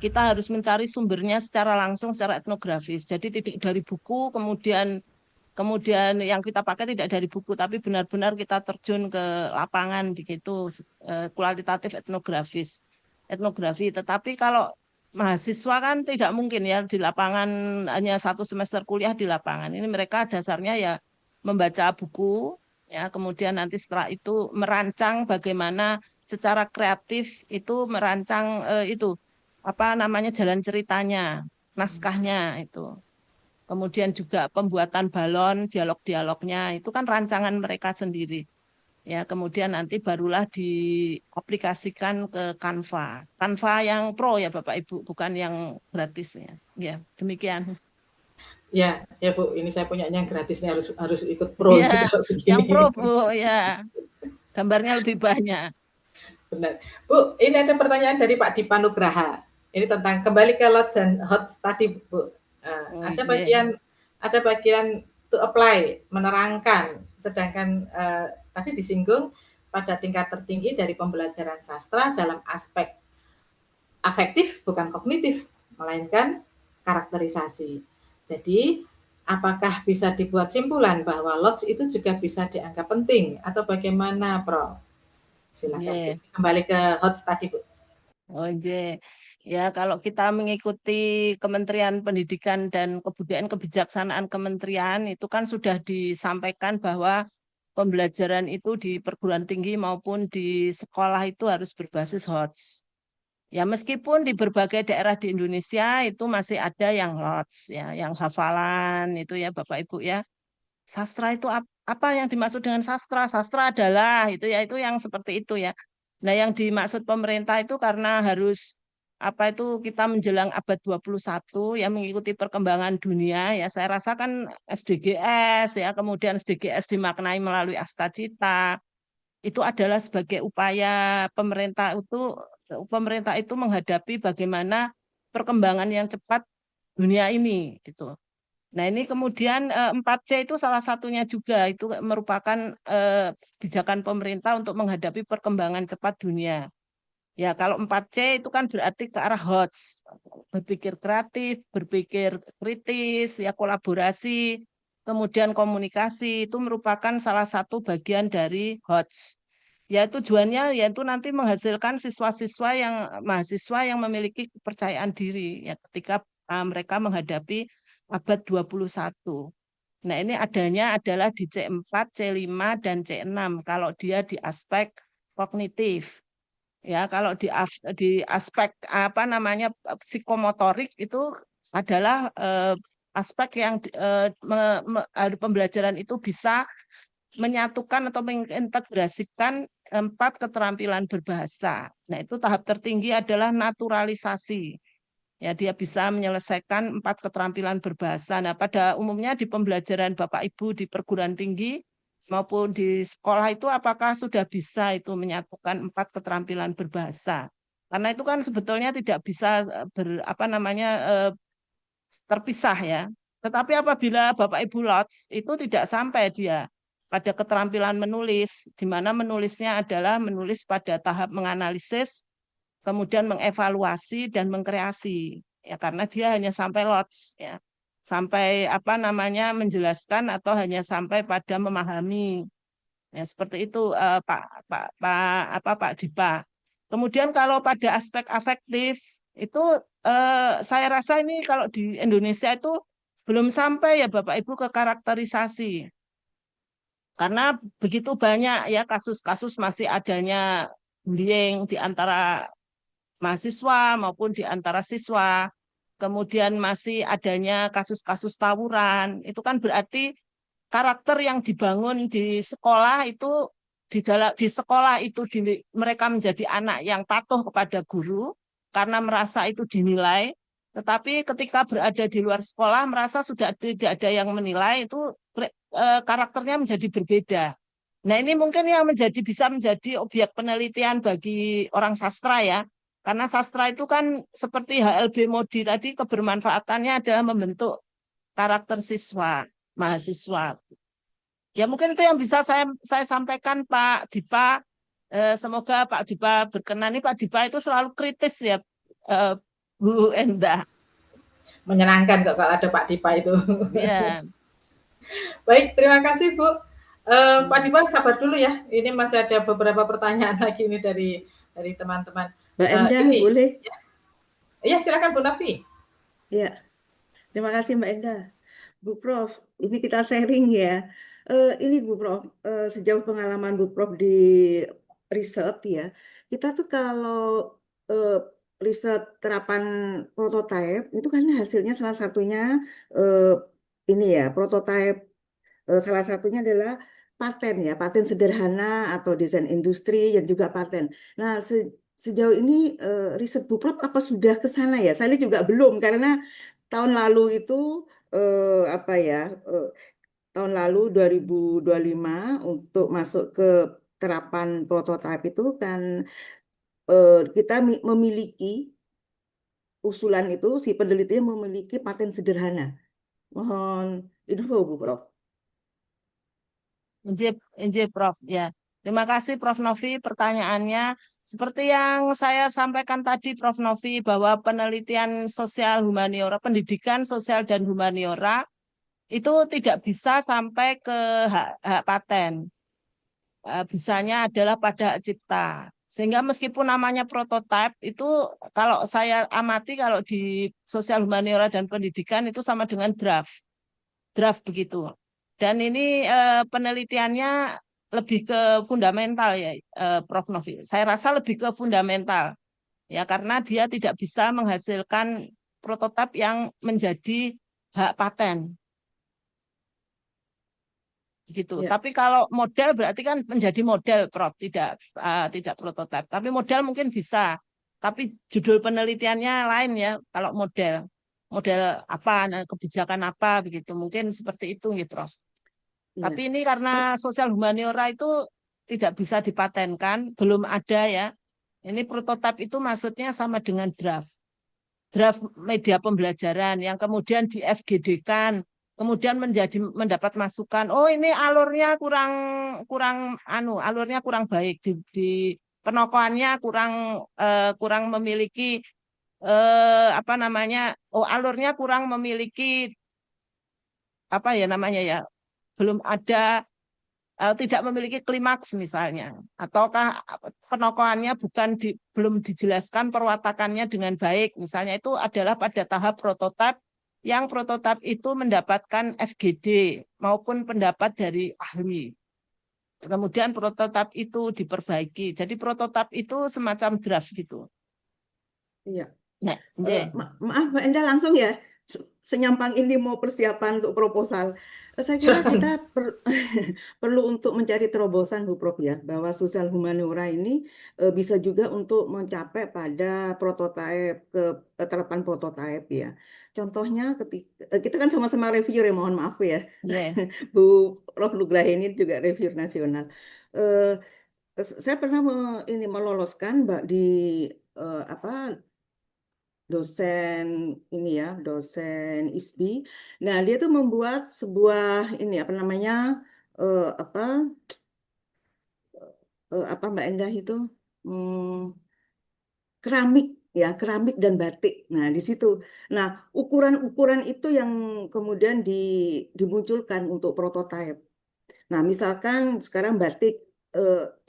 S2: kita harus mencari sumbernya secara langsung secara etnografis. Jadi tidak dari buku kemudian yang kita pakai tidak dari buku tapi benar-benar kita terjun ke lapangan begitu kualitatif etnografi. Tetapi kalau mahasiswa kan tidak mungkin ya di lapangan hanya satu semester kuliah di lapangan. Ini mereka dasarnya ya membaca buku ya kemudian nanti setelah itu merancang bagaimana secara kreatif itu merancang jalan ceritanya naskahnya itu Kemudian juga pembuatan balon, dialog-dialognya itu kan rancangan mereka sendiri. Ya, kemudian nanti barulah diaplikasikan ke Canva. Canva yang pro ya Bapak Ibu, bukan yang gratis ya. Ya, demikian.
S1: Ya, ya Bu, ini saya punyanya yang gratis nih, harus ikut pro
S2: Ya,
S1: ini kalau
S2: yang pro
S1: begini.
S2: Bu, ya. Gambarnya lebih banyak.
S1: Benar. Bu, ini ada pertanyaan dari Pak Dipa Nugraha. Ini tentang kembali ke Lots and Hots tadi, Bu.
S2: Oh
S1: Ada
S2: iya.
S1: bagian to apply, menerangkan. Sedangkan tadi disinggung pada tingkat tertinggi dari pembelajaran sastra dalam aspek afektif, bukan kognitif, melainkan karakterisasi. Jadi, apakah bisa dibuat simpulan bahwa Lots itu juga bisa dianggap penting atau bagaimana, Prof? Silakan
S2: Iya.
S1: kembali ke Hots tadi, Bu.
S2: Oh iya. Ya, kalau kita mengikuti Kementerian Pendidikan dan Kebudayaan Kebijaksanaan Kementerian itu kan sudah disampaikan bahwa pembelajaran itu di perguruan tinggi maupun di sekolah itu harus berbasis HOTS. Ya, meskipun di berbagai daerah di Indonesia itu masih ada yang HOTS ya, yang hafalan itu ya Bapak Ibu ya. Sastra itu apa yang dimaksud dengan sastra? Sastra adalah itu yang seperti itu ya. Nah, yang dimaksud pemerintah itu karena harus apa itu kita menjelang abad 21 ya mengikuti perkembangan dunia ya. Saya rasa kan SDGs ya, kemudian SDGs dimaknai melalui Astacita. Itu adalah sebagai upaya pemerintah itu menghadapi bagaimana perkembangan yang cepat dunia ini gitu. Nah, ini kemudian 4C itu salah satunya juga itu merupakan kebijakan pemerintah untuk menghadapi perkembangan cepat dunia. Ya, kalau 4C itu kan berarti ke arah HOTS, berpikir kreatif, berpikir kritis, ya kolaborasi, kemudian komunikasi itu merupakan salah satu bagian dari HOTS. Ya, tujuannya yaitu nanti menghasilkan mahasiswa yang memiliki kepercayaan diri ya ketika mereka menghadapi abad 21. Nah, ini adanya adalah di C4, C5, dan C6 kalau dia di aspek kognitif. Ya, kalau di aspek apa namanya psikomotorik itu adalah aspek yang pembelajaran itu bisa menyatukan atau mengintegrasikan 4 keterampilan berbahasa. Nah, itu tahap tertinggi adalah naturalisasi. Ya, dia bisa menyelesaikan 4 keterampilan berbahasa. Nah, pada umumnya di pembelajaran Bapak Ibu di perguruan tinggi maupun di sekolah itu apakah sudah bisa itu menyatukan 4 keterampilan berbahasa? Karena itu kan sebetulnya tidak bisa terpisah ya. Tetapi apabila Bapak Ibu Lots itu tidak sampai dia pada keterampilan menulis, di mana menulisnya adalah menulis pada tahap menganalisis, kemudian mengevaluasi dan mengkreasi. Ya, karena dia hanya sampai Lots ya. Sampai menjelaskan atau hanya sampai pada memahami. Ya, seperti itu Pak Dipa. Kemudian kalau pada aspek afektif itu saya rasa ini kalau di Indonesia itu belum sampai ya Bapak Ibu ke karakterisasi. Karena begitu banyak ya kasus-kasus masih adanya bullying di antara mahasiswa maupun di antara siswa. Kemudian masih adanya kasus-kasus tawuran. Itu kan berarti karakter yang dibangun di sekolah itu di sekolah itu mereka menjadi anak yang patuh kepada guru karena merasa itu dinilai, tetapi ketika berada di luar sekolah merasa sudah tidak ada yang menilai itu karakternya menjadi berbeda. Nah, ini mungkin yang bisa menjadi objek penelitian bagi orang sastra ya. Karena sastra itu kan seperti HLB Modi tadi kebermanfaatannya adalah membentuk karakter mahasiswa. Ya mungkin itu yang bisa saya sampaikan Pak Dipa. Semoga Pak Dipa berkenan. Ini Pak Dipa itu selalu kritis ya Bu Endah.
S1: Menyenangkan kok kalau ada Pak Dipa itu.
S2: Ya.
S1: Baik, terima kasih Bu. Pak Dipa sabar dulu ya. Ini masih ada beberapa pertanyaan lagi ini dari teman-teman.
S3: Mbak Endah, boleh?
S1: Iya, silakan Bu Nafi.
S5: Ya, terima kasih Mbak Endah. Bu Prof, ini kita sharing ya. Ini Bu Prof, sejauh pengalaman Bu Prof di riset ya, kita tuh kalau riset terapan prototipe itu kan hasilnya salah satunya ini ya, prototipe salah satunya adalah paten ya, paten sederhana atau desain industri dan juga paten. Nah, sejauh ini riset Buprop apa sudah ke sana ya? Saya juga belum karena tahun lalu itu apa ya? Tahun lalu 2025 untuk masuk ke terapan prototipe itu kan kita memiliki usulan itu si penelitinya memiliki paten sederhana. Mohon info Bu Prof.
S2: Injil, Prof. Ya, terima kasih Prof. Novi pertanyaannya. Seperti yang saya sampaikan tadi, Prof. Novi, bahwa penelitian sosial humaniora, pendidikan sosial dan humaniora itu tidak bisa sampai ke hak paten. Bisanya adalah pada hak cipta. Sehingga meskipun namanya prototipe itu kalau saya amati kalau di sosial humaniora dan pendidikan itu sama dengan draft begitu. Dan ini penelitiannya lebih ke fundamental ya, Prof. Novi. Saya rasa lebih ke fundamental ya karena dia tidak bisa menghasilkan prototipe yang menjadi hak paten gitu.
S5: Ya,
S2: Tapi kalau model berarti kan menjadi model, Prof. Tidak prototipe. Tapi model mungkin bisa. Tapi judul penelitiannya lain ya. Kalau model apa, kebijakan apa begitu. Mungkin seperti itu gitu, Prof.
S5: ya.
S2: Tapi ini karena sosial humaniora itu tidak bisa dipatenkan, belum ada ya. Ini prototipe itu maksudnya sama dengan draft media pembelajaran yang kemudian di FGD-kan, kemudian mendapat masukan, oh ini alurnya alurnya kurang baik di penokohannya kurang memiliki apa namanya, oh alurnya kurang memiliki apa ya namanya ya, belum ada tidak memiliki klimaks misalnya, ataukah penokohannya belum dijelaskan perwatakannya dengan baik, misalnya itu adalah pada tahap prototipe yang prototipe itu mendapatkan FGD maupun pendapat dari ahli. Kemudian prototipe itu diperbaiki. Jadi prototipe itu semacam draft gitu.
S5: Iya.
S2: Nah,
S5: maaf Mbak Enda langsung ya, senyampang ini mau persiapan untuk proposal. Saya kira kita perlu untuk mencari terobosan Bu Prof ya, bahwa sosial humaniora ini bisa juga untuk mencapai pada prototipe terapan prototipe ya. Contohnya ketika kita kan sama-sama reviewer ya, mohon maaf ya. Bu Prof Nugraini juga reviewer nasional. Saya pernah ini meloloskan Mbak di apa dosen ini ya, dosen ISBI. Nah, dia tuh membuat sebuah ini apa namanya eh, apa apa Mbak Endah itu hmm, keramik ya, keramik dan batik. Nah, di situ. Nah, ukuran-ukuran itu yang kemudian dimunculkan untuk prototipe. Nah, misalkan sekarang batik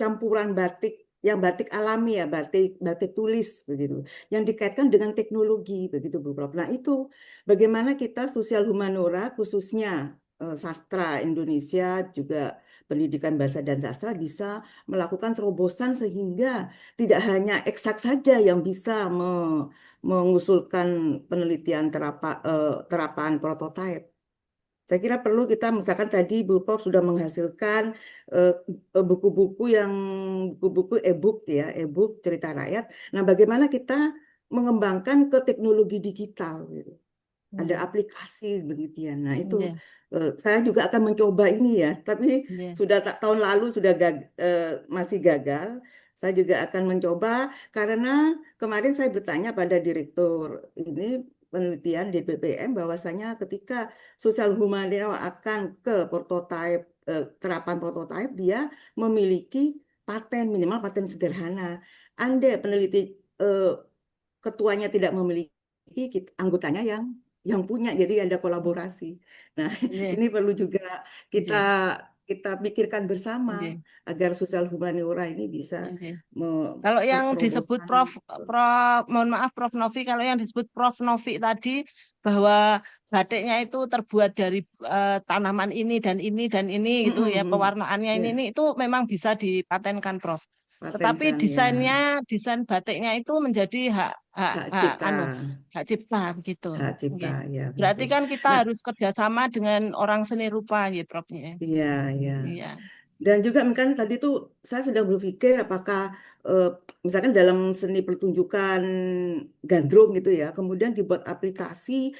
S5: campuran batik yang batik alami ya, batik batik tulis begitu. Yang dikaitkan dengan teknologi begitu Bu Prof. Nah, itu bagaimana kita sosial humaniora khususnya sastra Indonesia juga pendidikan bahasa dan sastra bisa melakukan terobosan sehingga tidak hanya eksak saja yang bisa mengusulkan penelitian terapan prototipe. Saya kira perlu kita misalkan tadi Bu Pop sudah menghasilkan buku-buku buku-buku e-book ya, e-book cerita rakyat. Nah, bagaimana kita mengembangkan ke teknologi digital gitu. Ada aplikasi demikian. Nah, itu saya juga akan mencoba ini ya, tapi sudah tahun lalu sudah masih gagal. Saya juga akan mencoba karena kemarin saya bertanya pada direktur ini penelitian di BPM bahwasanya ketika sosial humaniora akan ke prototipe terapan prototipe dia memiliki paten minimal paten sederhana. Andai peneliti ketuanya tidak memiliki anggotanya yang punya, jadi ada kolaborasi. Nah, ini perlu juga kita kita pikirkan bersama agar sosial humaniora ini bisa
S2: kalau yang disebut Prof, mohon maaf Prof Novi, kalau yang disebut Prof Novi tadi bahwa batiknya itu terbuat dari tanaman ini dan ini dan ini gitu ya, pewarnaannya ini itu memang bisa dipatenkan Prof. Tetapi
S5: patenkan ya,
S2: desain batiknya itu menjadi hak
S5: hak cipta,
S2: hak cipta gitu.
S5: hak cipta
S2: Nggih.
S5: ya
S2: Berarti
S5: betul.
S2: kan kita
S5: Nah,
S2: harus kerjasama dengan orang seni rupa ya, Prof. Ya.
S5: iya ya.
S2: Iya.
S5: Dan juga kan tadi tuh saya sedang berpikir apakah misalkan dalam seni pertunjukan gandrung gitu ya, kemudian dibuat aplikasi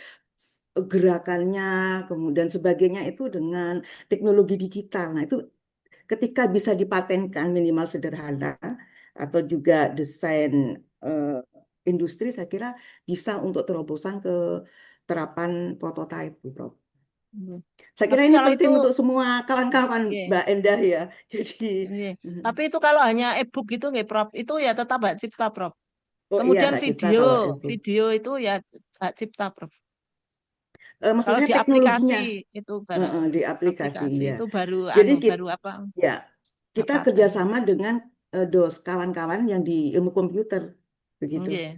S5: gerakannya, kemudian sebagainya itu dengan teknologi digital. Nah, itu ketika bisa dipatenkan minimal sederhana atau juga desain eh, industri, saya kira bisa untuk terobosan ke terapan prototipe, Bu Prof.
S2: Hmm.
S5: Saya kira
S2: Tapi
S5: ini
S2: kalau itu
S5: penting untuk semua kawan-kawan
S2: nggih,
S5: Mbak Endah ya. Jadi,
S2: nggih. Tapi itu kalau hanya e-book gitu nggih, Prof. Itu ya tetap hak cipta, Prof.
S5: oh iya
S2: Kemudian
S5: hak cipta
S2: video,
S5: kalau itu.
S2: video itu ya hak cipta, Prof.
S5: Maksud
S2: Kalau
S5: saya
S2: di aplikasi
S5: teknologinya
S2: itu baru
S5: di aplikasi
S2: aplikasi
S5: ya.
S2: itu baru
S5: Jadi
S2: baru apa?
S5: ya
S2: Hak
S5: kita
S2: paten.
S5: kerjasama dengan kawan-kawan yang di ilmu komputer begitu.
S2: Nggih,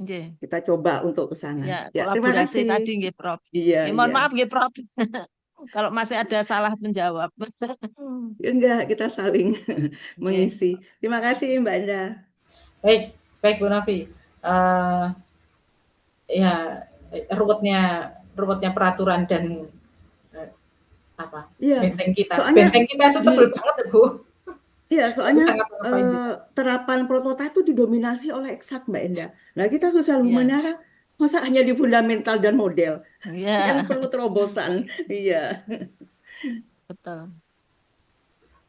S2: nggih.
S5: Kita coba untuk ke sana.
S2: Ya,
S5: Ya, terima
S2: kolaborasi
S5: kasih.
S2: tadi nggih, Prof.
S5: Iya,
S2: Ya, mohon
S5: iya.
S2: maaf nggih, Prof. Kalau masih ada salah menjawab.
S5: Enggak, kita saling
S2: Nggih.
S5: mengisi. Terima kasih Mbak Enda.
S1: Baik, baik Bu Novi. Eh, ya ruwetnya peraturan dan apa
S5: Iya, soalnya
S1: benteng kita itu
S5: di
S1: tebel banget ya, Bu.
S5: iya,
S1: Itu
S5: soalnya
S1: sangat ngapain gitu.
S5: terapan prototipe itu didominasi oleh eksak Mbak Enda. Nah, kita sosial
S2: Iya,
S5: humanara masa hanya di fundamental dan model.
S2: iya,
S5: Kan perlu terobosan. Iya.
S2: betul.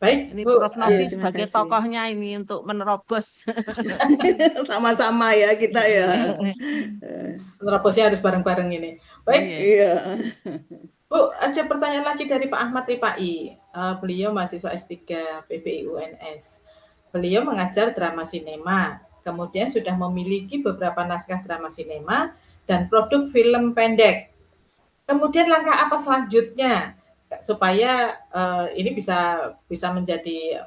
S1: Baik,
S2: Ini
S1: Bu.
S2: Prof
S5: Iya,
S2: Novi
S5: terima
S2: sebagai
S5: kasih.
S2: tokohnya ini untuk menerobos.
S5: Sama-sama ya kita ya.
S1: Penerobosnya harus bareng-bareng ini. Baik,
S2: Iya.
S5: Iya.
S1: Bu, ada pertanyaan lagi dari Pak Ahmad Ripai. Beliau mahasiswa S3 PBI UNS. Beliau mengajar drama sinema, kemudian sudah memiliki beberapa naskah drama sinema dan produk film pendek. Kemudian langkah apa selanjutnya supaya ini bisa menjadi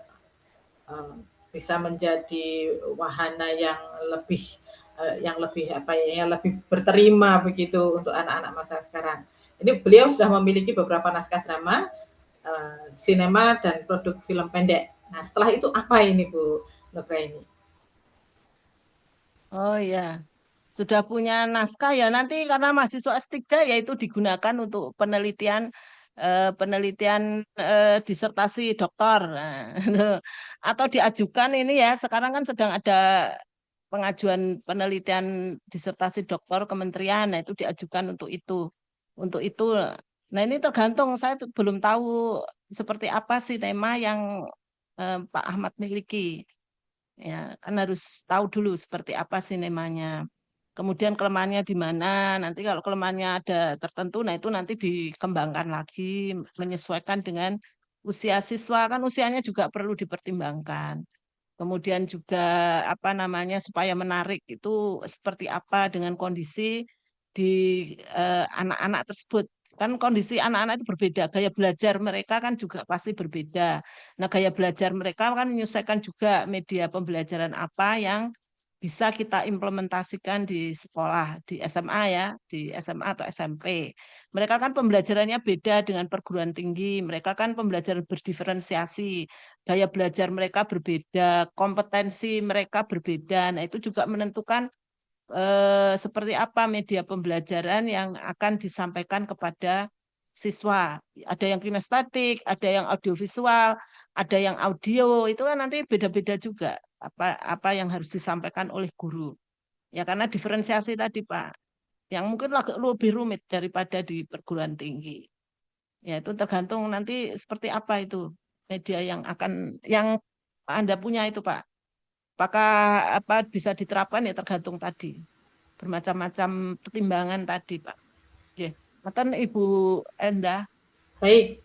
S1: wahana yang lebih apa ya, yang lebih berterima begitu untuk anak-anak masa sekarang. Ini beliau sudah memiliki beberapa naskah drama, sinema dan produk film pendek. Nah, setelah itu apa ini Bu Nugraini?
S2: Oh ya, sudah punya naskah ya nanti karena mahasiswa S3 ya itu digunakan untuk penelitian disertasi doktor. Nah, atau diajukan ini ya sekarang kan sedang ada pengajuan penelitian disertasi doktor kementerian, nah itu diajukan untuk itu. Untuk itu, nah ini tergantung saya belum tahu seperti apa sih tema yang Pak Ahmad miliki. Ya, kan harus tahu dulu seperti apa sih temanya. Kemudian kelemahannya di mana. Nanti kalau kelemahannya ada tertentu, nah itu nanti dikembangkan lagi menyesuaikan dengan usia siswa kan usianya juga perlu dipertimbangkan. Kemudian juga apa namanya supaya menarik itu seperti apa dengan kondisi di anak-anak tersebut. Kan kondisi anak-anak itu berbeda, gaya belajar mereka kan juga pasti berbeda. Nah, gaya belajar mereka kan menyesuaikan juga media pembelajaran apa yang bisa kita implementasikan di sekolah, di SMA ya, di SMA atau SMP. Mereka kan pembelajarannya beda dengan perguruan tinggi, mereka kan pembelajaran berdiferensiasi, gaya belajar mereka berbeda, kompetensi mereka berbeda. Nah, itu juga menentukan seperti apa media pembelajaran yang akan disampaikan kepada siswa. Ada yang kinestetik, ada yang audiovisual, ada yang audio. Itu kan nanti beda-beda juga apa yang harus disampaikan oleh guru. Ya karena diferensiasi tadi, Pak. Yang mungkin lebih rumit daripada di perguruan tinggi. Ya itu tergantung nanti seperti apa itu media yang Anda punya itu, Pak. Apakah bisa diterapkan ya tergantung tadi bermacam-macam pertimbangan tadi, Pak. Oke, Matan Ibu Endah.
S1: Baik,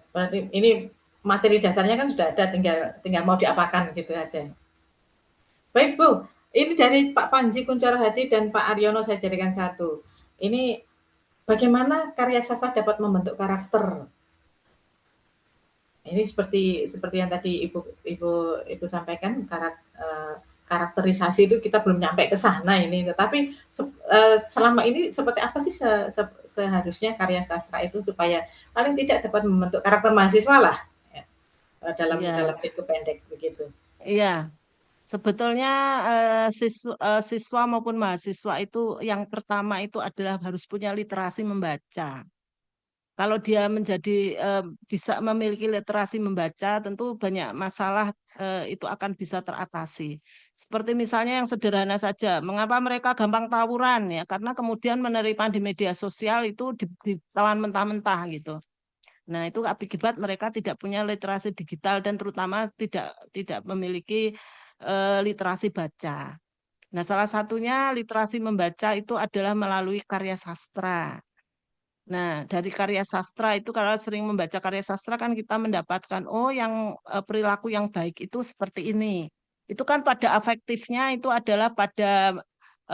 S1: berarti ini materi dasarnya kan sudah ada, tinggal mau diapakan gitu aja. Baik Bu, ini dari Pak Panji Kuncoro Hadi dan Pak Aryono saya jadikan satu. Ini bagaimana karya sastra dapat membentuk karakter? Ini seperti yang tadi Ibu sampaikan, karakterisasi itu kita belum nyampe ke sana ini. Tetapi selama ini seperti apa sih seharusnya karya sastra itu supaya paling tidak dapat membentuk karakter mahasiswa lah ya, dalam
S2: Ya,
S1: itu pendek begitu.
S2: Iya, sebetulnya siswa maupun mahasiswa itu yang pertama itu adalah harus punya literasi membaca. Kalau dia bisa memiliki literasi membaca, tentu banyak masalah itu akan bisa teratasi. Seperti misalnya yang sederhana saja, mengapa mereka gampang tawuran ya? Karena kemudian menerima di media sosial itu ditelan mentah-mentah gitu. Nah, itu akibat mereka tidak punya literasi digital dan terutama tidak memiliki literasi baca. Nah, salah satunya literasi membaca itu adalah melalui karya sastra. Nah, dari karya sastra itu kalau sering membaca karya sastra kan kita mendapatkan yang perilaku yang baik itu seperti ini. Itu kan pada afektifnya itu adalah pada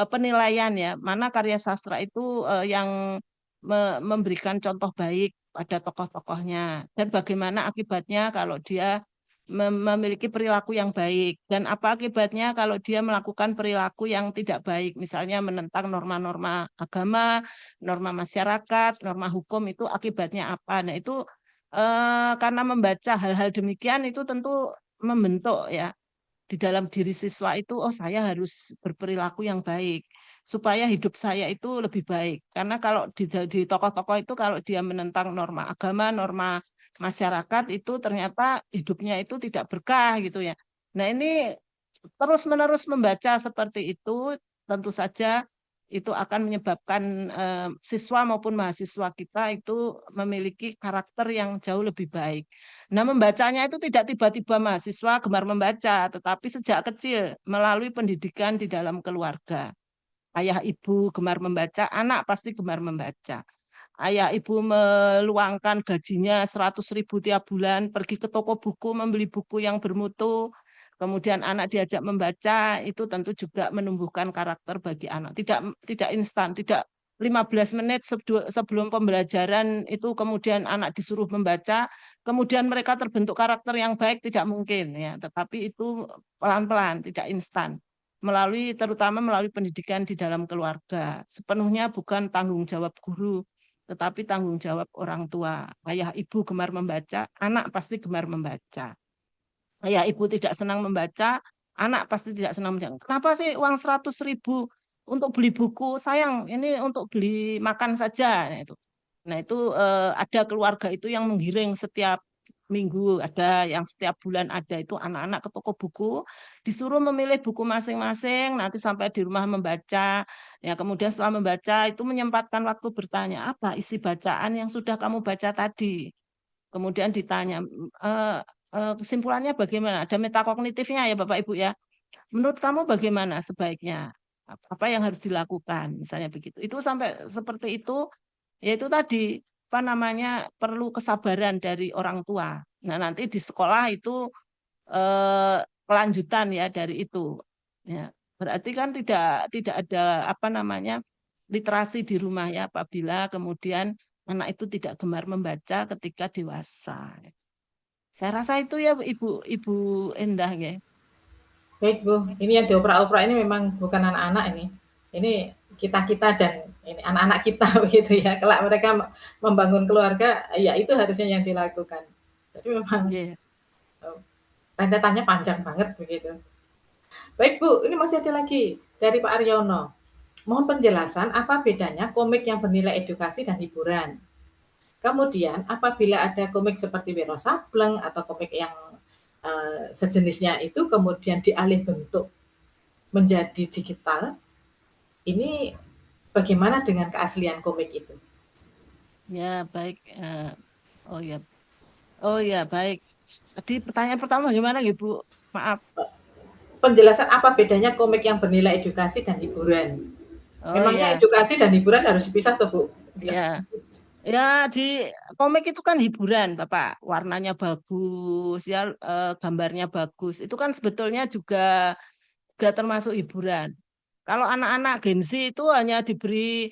S2: penilaian ya, mana karya sastra itu yang memberikan contoh baik pada tokoh-tokohnya dan bagaimana akibatnya kalau dia memiliki perilaku yang baik dan apa akibatnya kalau dia melakukan perilaku yang tidak baik, misalnya menentang norma-norma agama, norma masyarakat, norma hukum itu akibatnya apa. Nah, itu karena membaca hal-hal demikian itu tentu membentuk ya di dalam diri siswa itu, saya harus berperilaku yang baik supaya hidup saya itu lebih baik. Karena kalau di tokoh-tokoh itu kalau dia menentang norma agama, norma masyarakat itu ternyata hidupnya itu tidak berkah gitu ya. Nah, ini terus-menerus membaca seperti itu tentu saja itu akan menyebabkan siswa maupun mahasiswa kita itu memiliki karakter yang jauh lebih baik. Nah, membacanya itu tidak tiba-tiba mahasiswa gemar membaca, tetapi sejak kecil melalui pendidikan di dalam keluarga. Ayah ibu gemar membaca, anak pasti gemar membaca. Ayah ibu meluangkan gajinya 100.000 tiap bulan, pergi ke toko buku, membeli buku yang bermutu, kemudian anak diajak membaca, itu tentu juga menumbuhkan karakter bagi anak. Tidak instan, tidak 15 menit sebelum pembelajaran itu kemudian anak disuruh membaca, kemudian mereka terbentuk karakter yang baik, tidak mungkin ya. Tetapi itu pelan-pelan, tidak instan. Terutama melalui pendidikan di dalam keluarga. Sepenuhnya bukan tanggung jawab guru, tetapi tanggung jawab orang tua. Ayah ibu gemar membaca, anak pasti gemar membaca. Ayah ibu tidak senang membaca, anak pasti tidak senang membaca. Kenapa sih uang 100.000 untuk beli buku? Sayang, ini untuk beli makan saja. Nah itu ada keluarga itu yang menggiring setiap minggu, ada yang setiap bulan ada itu anak-anak ke toko buku, disuruh memilih buku masing-masing, nanti sampai di rumah membaca. Ya, kemudian setelah membaca itu menyempatkan waktu bertanya, apa isi bacaan yang sudah kamu baca tadi? Kemudian ditanya, kesimpulannya bagaimana? Ada metakognitifnya ya Bapak Ibu ya. Menurut kamu bagaimana sebaiknya? Apa yang harus dilakukan? Misalnya begitu. Itu sampai seperti itu, yaitu tadi, apa namanya, perlu kesabaran dari orang tua. Nah, nanti di sekolah itu kelanjutan ya dari itu. Ya, berarti kan tidak ada apa namanya literasi di rumah ya apabila kemudian anak itu tidak gemar membaca ketika dewasa. Saya rasa itu ya Ibu Endah ya.
S1: Baik Bu, ini yang dioprak-oprak ini memang bukan anak-anak ini. Ini kita-kita dan ini anak-anak kita begitu ya. Kalau mereka membangun keluarga, ya itu harusnya yang dilakukan. Jadi memang
S2: Yeah.
S1: rentetannya panjang banget begitu. Baik Bu, ini masih ada lagi dari Pak Aryono. Mohon penjelasan apa bedanya komik yang bernilai edukasi dan hiburan. Kemudian apabila ada komik seperti Wiro Sableng atau komik yang sejenisnya itu kemudian dialih bentuk menjadi digital, ini bagaimana dengan keaslian komik itu?
S2: Ya, baik. Oh ya, baik. Tadi pertanyaan pertama gimana Bu? Maaf.
S1: Penjelasan apa bedanya komik yang bernilai edukasi dan hiburan?
S2: Oh
S1: Memangnya
S2: ya.
S1: edukasi dan hiburan harus dipisah tuh Bu?
S2: Ya. Ya, di komik itu kan hiburan, Bapak. Warnanya bagus, ya, gambarnya bagus. Itu kan sebetulnya juga termasuk hiburan. Kalau anak-anak Gen Z itu hanya diberi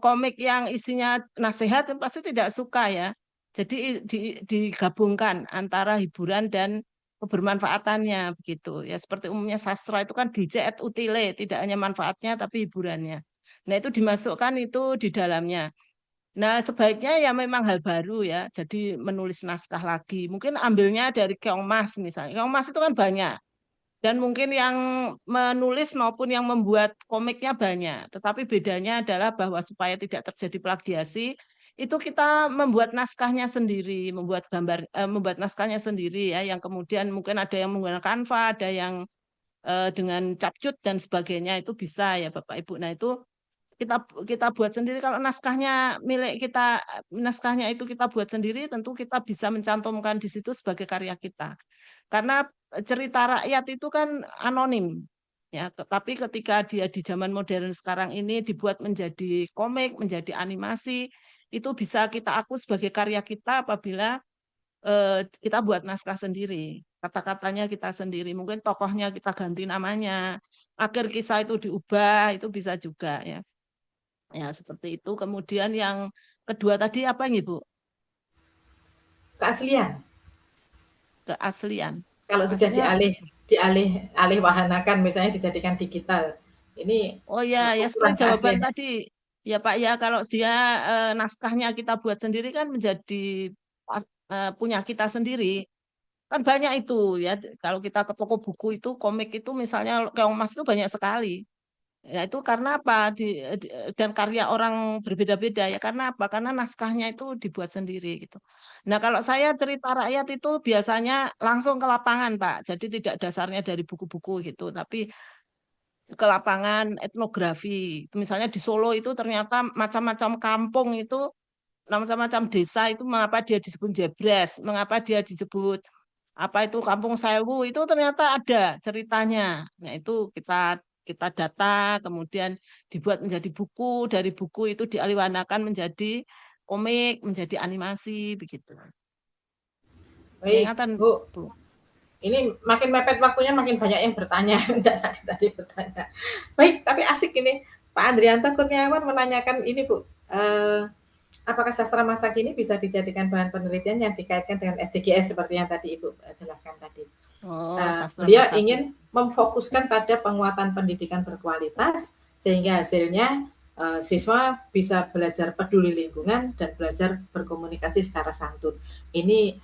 S2: komik yang isinya nasihat, pasti tidak suka ya. Jadi digabungkan antara hiburan dan kebermanfaatannya begitu. Ya, seperti umumnya sastra itu kan dulce et utile, tidak hanya manfaatnya tapi hiburannya. Nah, itu dimasukkan itu di dalamnya. Nah, sebaiknya ya memang hal baru ya. Jadi menulis naskah lagi. Mungkin ambilnya dari Keong Mas misalnya. Keong Mas itu kan banyak. Dan mungkin yang menulis maupun yang membuat komiknya banyak. Tetapi bedanya adalah bahwa supaya tidak terjadi plagiasi, itu kita membuat naskahnya sendiri, membuat naskahnya sendiri ya. Yang kemudian mungkin ada yang menggunakan Canva, ada yang dengan capcut dan sebagainya, itu bisa ya Bapak Ibu. Nah itu kita buat sendiri. Kalau naskahnya milik kita, naskahnya itu kita buat sendiri, tentu kita bisa mencantumkan di situ sebagai karya kita. Karena cerita rakyat itu kan anonim. Ya, tapi ketika dia di zaman modern sekarang ini dibuat menjadi komik, menjadi animasi, itu bisa kita akui sebagai karya kita apabila kita buat naskah sendiri. Kata-katanya kita sendiri, mungkin tokohnya kita ganti namanya, akhir kisah itu diubah, itu bisa juga ya. Ya, seperti itu. Kemudian yang kedua tadi apa nih, Bu?
S1: Keaslian.
S2: Keaslian.
S1: Kalau sudah
S2: Maksudnya,
S1: dialih wahanakan, misalnya dijadikan digital, ini
S2: oh ya, ya
S1: ukuran
S2: seperti jawaban
S1: keaslian.
S2: tadi. Ya Pak, ya kalau dia naskahnya kita buat sendiri kan menjadi punya kita sendiri. Kan banyak itu ya. Kalau kita ke toko buku itu, komik itu misalnya Keong Mas itu banyak sekali. Ya itu karena apa? Dan karya orang berbeda-beda ya. Karena apa? Karena naskahnya itu dibuat sendiri gitu. Nah kalau saya cerita rakyat itu biasanya langsung ke lapangan Pak. Jadi tidak dasarnya dari buku-buku gitu. Tapi ke lapangan etnografi. Misalnya di Solo itu ternyata macam-macam kampung itu, macam-macam desa itu mengapa dia disebut Jebres, mengapa dia disebut apa itu Kampung Sewu, itu ternyata ada ceritanya. Nah, itu kita kita data, kemudian dibuat menjadi buku, dari buku itu dialihwanakan menjadi komik, menjadi animasi begitu.
S1: Baik,
S2: Ingatan,
S1: Bu.
S2: Bu.
S1: Ini makin mepet waktunya, makin banyak yang bertanya. Enggak tadi bertanya. Baik, tapi asik ini. Pak Andrianto Kurniawan menanyakan ini, Bu. Apakah sastra masa kini bisa dijadikan bahan penelitian yang dikaitkan dengan SDGs seperti yang tadi Ibu jelaskan tadi?
S2: Oh, sastra
S1: Beliau
S2: masa
S1: ingin
S2: kini.
S1: memfokuskan pada penguatan pendidikan berkualitas sehingga hasilnya siswa bisa belajar peduli lingkungan dan belajar berkomunikasi secara santun. Ini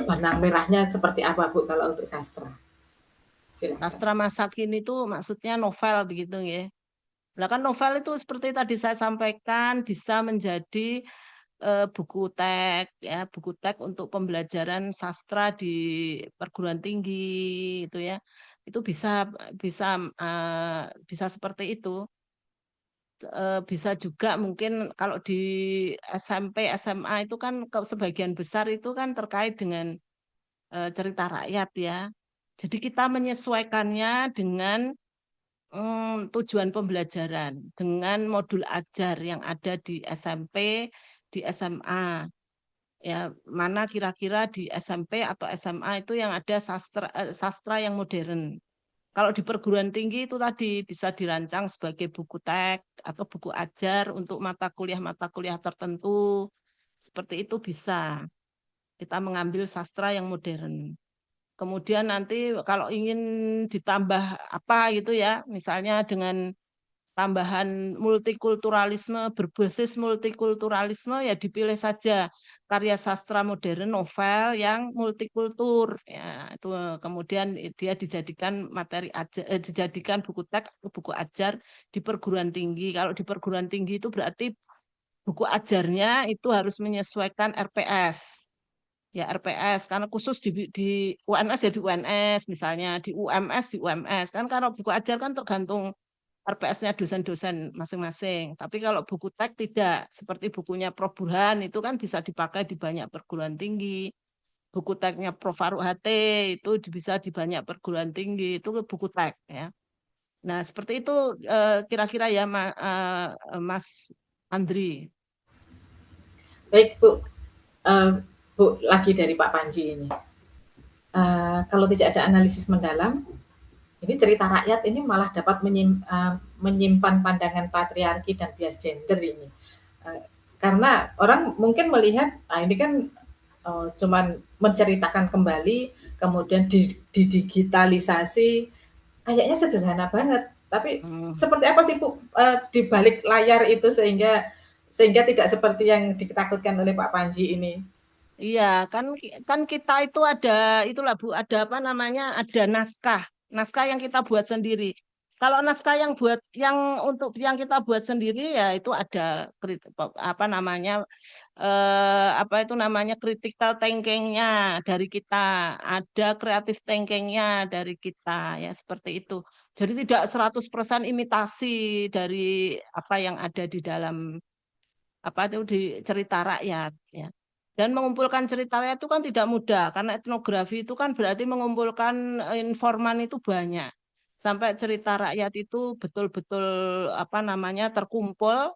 S1: benang merahnya seperti apa Bu kalau untuk sastra? Silakan.
S2: Sastra masa kini itu maksudnya novel begitu ya. Nah kan novel itu seperti tadi saya sampaikan bisa menjadi buku teks ya, buku teks untuk pembelajaran sastra di perguruan tinggi itu ya. Itu bisa bisa bisa seperti itu. Bisa juga mungkin kalau di SMP, SMA itu kan sebagian besar itu kan terkait dengan cerita rakyat ya. Jadi kita menyesuaikannya dengan tujuan pembelajaran, dengan modul ajar yang ada di SMP, di SMA. Ya, mana kira-kira di SMP atau SMA itu yang ada sastra yang modern. Kalau di perguruan tinggi itu tadi bisa dirancang sebagai buku teks atau buku ajar untuk mata kuliah tertentu. Seperti itu bisa. Kita mengambil sastra yang modern. Kemudian nanti kalau ingin ditambah apa gitu ya, misalnya dengan tambahan multikulturalisme, berbasis multikulturalisme ya dipilih saja karya sastra modern novel yang multikultur ya itu kemudian dia dijadikan materi ajar, dijadikan buku teks atau buku ajar di perguruan tinggi. Kalau di perguruan tinggi itu berarti buku ajarnya itu harus menyesuaikan RPS. Ya RPS karena khusus di UNS ya di UNS misalnya di UMS di UMS kan kalau buku ajar kan tergantung RPS-nya dosen-dosen masing-masing. Tapi kalau buku teks tidak, seperti bukunya Prof. Burhan itu kan bisa dipakai di banyak perguruan tinggi. Buku teksnya Prof. Faruk HT itu bisa di banyak perguruan tinggi, itu buku teks ya. Nah, seperti itu kira-kira ya Mas Andri.
S1: Baik Bu, Bu lagi dari Pak Panji ini. Kalau tidak ada analisis mendalam, ini cerita rakyat ini malah dapat menyimpan pandangan patriarki dan bias gender ini. Karena orang mungkin melihat, ini kan cuman menceritakan kembali, kemudian didigitalisasi, kayaknya sederhana banget. Tapi
S2: Hmm.
S1: seperti apa sih Bu di balik layar itu sehingga tidak seperti yang ditakutkan oleh Pak Panji ini?
S2: Iya, kan kita itu ada itulah Bu, ada apa namanya? Ada naskah yang kita buat sendiri. Kalau naskah untuk yang kita buat sendiri ya itu ada apa namanya? Apa itu namanya? Critical thinking-nya dari kita, ada creative thinking-nya dari kita ya seperti itu. Jadi tidak 100% imitasi dari apa yang ada di dalam apa itu di cerita rakyat ya. Dan mengumpulkan cerita rakyat itu kan tidak mudah karena etnografi itu kan berarti mengumpulkan informan itu banyak. Sampai cerita rakyat itu betul-betul apa namanya terkumpul,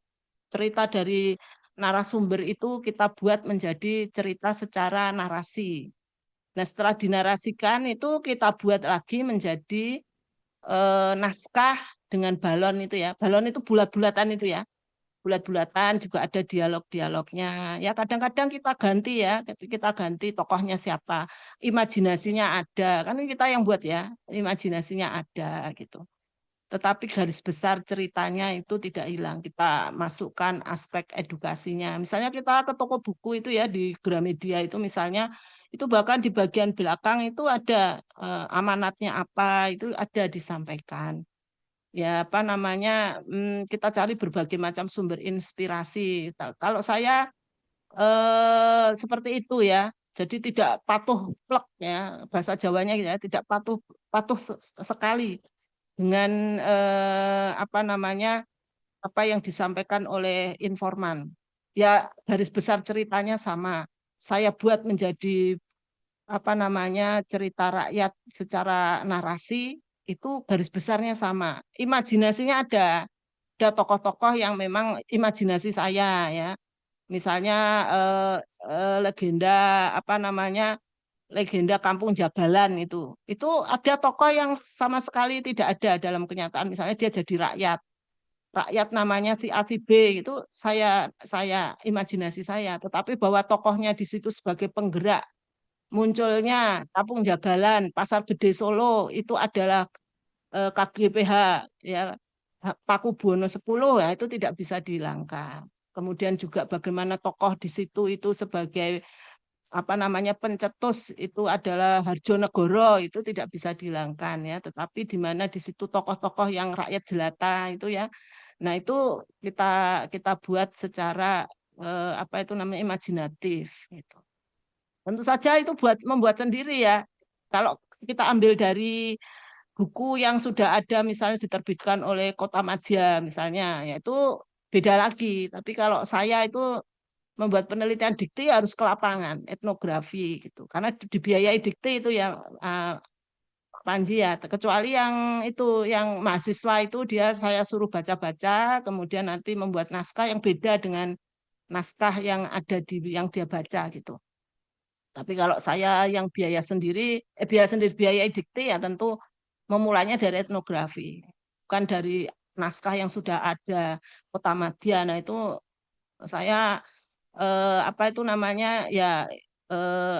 S2: cerita dari narasumber itu kita buat menjadi cerita secara narasi. Nah, setelah dinarasikan itu kita buat lagi menjadi naskah dengan balon itu ya. Balon itu bulat-bulatan itu ya, bulat-bulatan juga ada dialog-dialognya. Ya kadang-kadang kita ganti tokohnya siapa, imajinasinya ada, kan kita yang buat ya, imajinasinya ada gitu. Tetapi garis besar ceritanya itu tidak hilang. Kita masukkan aspek edukasinya. Misalnya kita ke toko buku itu ya di Gramedia itu misalnya, itu bahkan di bagian belakang itu ada amanatnya apa, itu ada disampaikan ya apa namanya kita cari berbagai macam sumber inspirasi. Kalau saya seperti itu ya, jadi tidak patuh plek ya bahasa Jawanya ya, tidak patuh patuh sekali dengan apa namanya apa yang disampaikan oleh informan. Ya garis besar ceritanya sama. Saya buat menjadi apa namanya cerita rakyat secara narasi itu garis besarnya sama. Imajinasinya ada tokoh-tokoh yang memang imajinasi saya ya. Misalnya legenda apa namanya legenda Kampung Jagalan itu. Itu ada tokoh yang sama sekali tidak ada dalam kenyataan. Misalnya dia jadi rakyat. Rakyat namanya si A si B itu saya imajinasi saya. Tetapi bahwa tokohnya di situ sebagai penggerak munculnya Kampung Jagalan, Pasar Gede Solo itu adalah KGPH ya Pakubuwono 10 ya itu tidak bisa dihilangkan. Kemudian juga bagaimana tokoh di situ itu sebagai apa namanya pencetus itu adalah Harjonegoro itu tidak bisa dihilangkan ya, tetapi di mana di situ tokoh-tokoh yang rakyat jelata itu ya. Nah, itu kita buat secara apa itu namanya imajinatif gitu. Tentu saja itu membuat sendiri ya. Kalau kita ambil dari buku yang sudah ada misalnya diterbitkan oleh Kota Madya misalnya, yaitu beda lagi. Tapi kalau saya itu membuat penelitian dikti harus ke lapangan, etnografi gitu. Karena dibiayai dikti itu ya Panji ya. Kecuali yang itu yang mahasiswa itu saya suruh baca-baca, kemudian nanti membuat naskah yang beda dengan naskah yang ada yang dia baca gitu. Tapi kalau saya yang biaya sendiri biaya dikti ya tentu memulainya dari etnografi, bukan dari naskah yang sudah ada Kota Madya. Nah itu saya apa itu namanya ya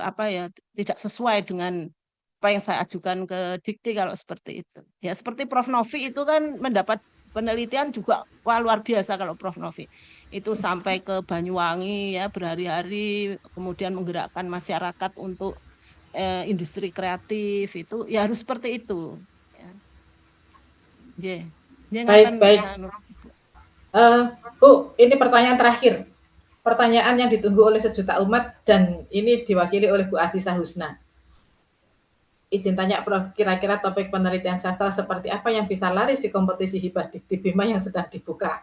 S2: apa ya tidak sesuai dengan apa yang saya ajukan ke dikti kalau seperti itu. Ya seperti Prof Novi itu kan mendapat penelitian juga wah luar biasa kalau Prof Novi itu sampai ke Banyuwangi ya berhari-hari kemudian menggerakkan masyarakat untuk industri kreatif itu ya harus seperti itu ya.
S1: Baik. Bu, ini pertanyaan terakhir. Pertanyaan yang ditunggu oleh sejuta umat dan ini diwakili oleh Bu Asisah Husna. Izin tanya Prof, kira-kira topik penelitian sastra seperti apa yang bisa laris di kompetisi hibah dikti Bima yang sedang dibuka?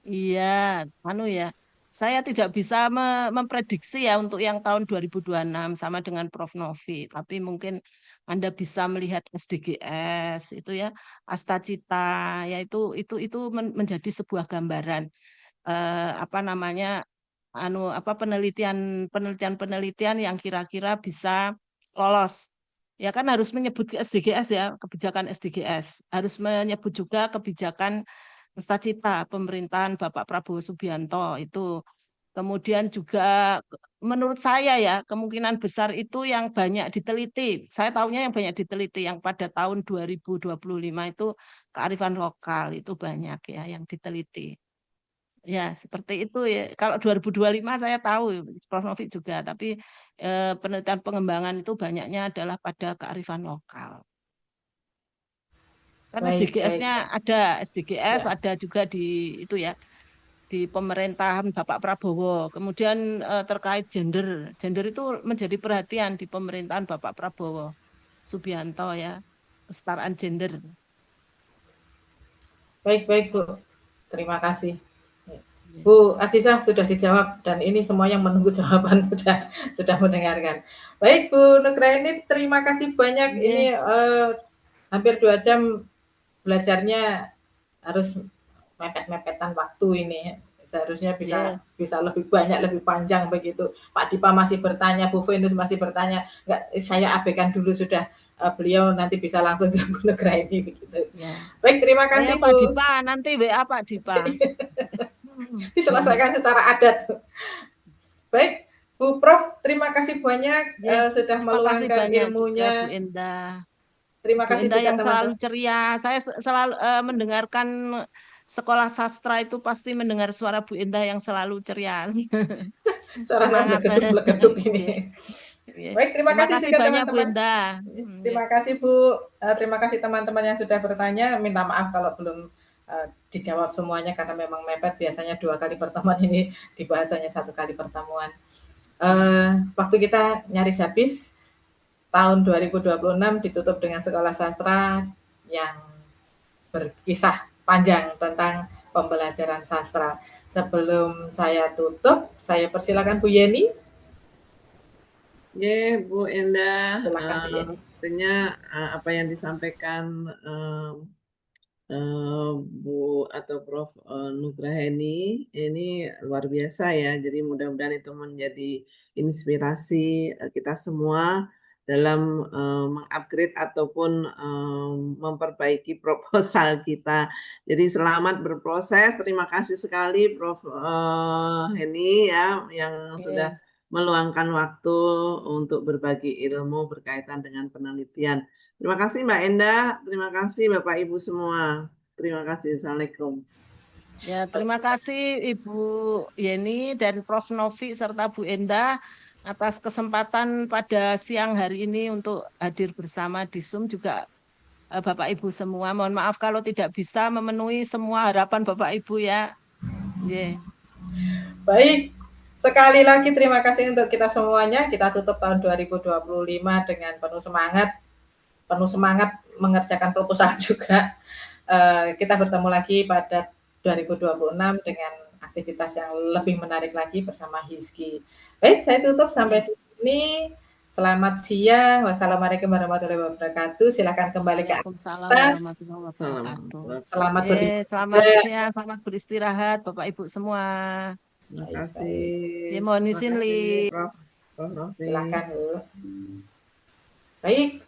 S2: Iya, ya. Saya tidak bisa memprediksi ya untuk yang tahun 2026 sama dengan Prof Novi, tapi mungkin Anda bisa melihat SDGs itu ya, Astacita ya itu menjadi sebuah gambaran apa namanya penelitian yang kira-kira bisa lolos. Ya kan harus menyebut SDGs ya, kebijakan SDGs. Harus menyebut juga kebijakan Cita pemerintahan Bapak Prabowo Subianto itu Kemudian juga menurut saya ya, kemungkinan besar itu yang banyak diteliti. Saya tahunya yang banyak diteliti yang pada tahun 2025 itu kearifan lokal itu banyak ya yang diteliti. Ya, seperti itu ya. Kalau 2025 saya tahu, Prof. Novi juga, tapi penelitian pengembangan itu banyaknya adalah pada kearifan lokal. Kan
S1: Baik, baik.
S2: SDGs-nya ada, SDGs
S1: Ya.
S2: ada juga di itu ya, di pemerintahan Bapak Prabowo. Kemudian terkait gender, gender itu menjadi perhatian di pemerintahan Bapak Prabowo Subianto ya, kesetaraan gender.
S1: Baik, baik Bu. Terima kasih. Bu Asisah sudah dijawab dan ini semua yang menunggu jawaban sudah mendengarkan. Baik Bu Nugraini, terima kasih banyak. Ini hampir 2 jam belajarnya harus mepet-mepetan waktu ini. Seharusnya bisa lebih banyak, lebih panjang begitu. Pak Dipa masih bertanya, Bu Venus masih bertanya. Enggak, saya abaikan dulu sudah. Beliau nanti bisa langsung ke Bu Nugraini begitu.
S2: Ya.
S1: Baik, terima kasih Bu.
S2: Pak Dipa, nanti WA Pak Dipa.
S1: Diselesaikan secara adat. Baik, Bu Prof, terima kasih banyak sudah meluangkan ilmunya.
S2: Bu Endah.
S1: Terima kasih juga
S2: yang
S1: teman-teman.
S2: Selalu ceria. Saya selalu mendengarkan sekolah sastra itu pasti mendengar suara Bu Endah yang selalu ceria.
S1: Suara saya melegedup ini. Baik, terima kasih juga
S2: banyak
S1: teman-teman.
S2: Bu Endah.
S1: Terima kasih Bu. Terima kasih teman-teman yang sudah bertanya. Minta maaf kalau belum dijawab semuanya karena memang mepet. Biasanya 2 kali pertemuan, ini dibahasanya 1 kali pertemuan. Waktu kita nyaris habis. Tahun 2026 ditutup dengan sekolah sastra yang berkisah panjang tentang pembelajaran sastra. Sebelum saya tutup, saya persilakan Bu Yeni.
S3: Ya, Bu Endah,
S1: Silakan,
S3: sepertinya apa yang disampaikan Bu atau Prof. Nugraheni ini luar biasa ya. Jadi mudah-mudahan itu menjadi inspirasi kita semua dalam mengupgrade ataupun memperbaiki proposal kita. Jadi selamat berproses. Terima kasih sekali Prof. Heni ya yang sudah meluangkan waktu untuk berbagi ilmu berkaitan dengan penelitian. Terima kasih Mbak Endah, terima kasih Bapak Ibu semua. Terima kasih. Assalamualaikum.
S2: Ya, terima kasih Ibu Yeni dan Prof. Novi serta Bu Endah atas kesempatan pada siang hari ini untuk hadir bersama di Zoom, juga Bapak Ibu semua. Mohon maaf kalau tidak bisa memenuhi semua harapan Bapak Ibu ya.
S1: Baik, sekali lagi terima kasih untuk kita semuanya. Kita tutup tahun 2025 dengan penuh semangat mengerjakan proposal juga. Kita bertemu lagi pada 2026 dengan aktivitas yang lebih menarik lagi bersama Hizki. Baik, saya tutup sampai di sini. Selamat siang. Wassalamualaikum warahmatullahi wabarakatuh. Silakan kembali ke atas. Selamat
S2: siang, selamat beristirahat Bapak Ibu semua.
S3: Terima kasih.
S2: Mohon izin,
S3: Prof.
S1: Silakan Bu. Baik.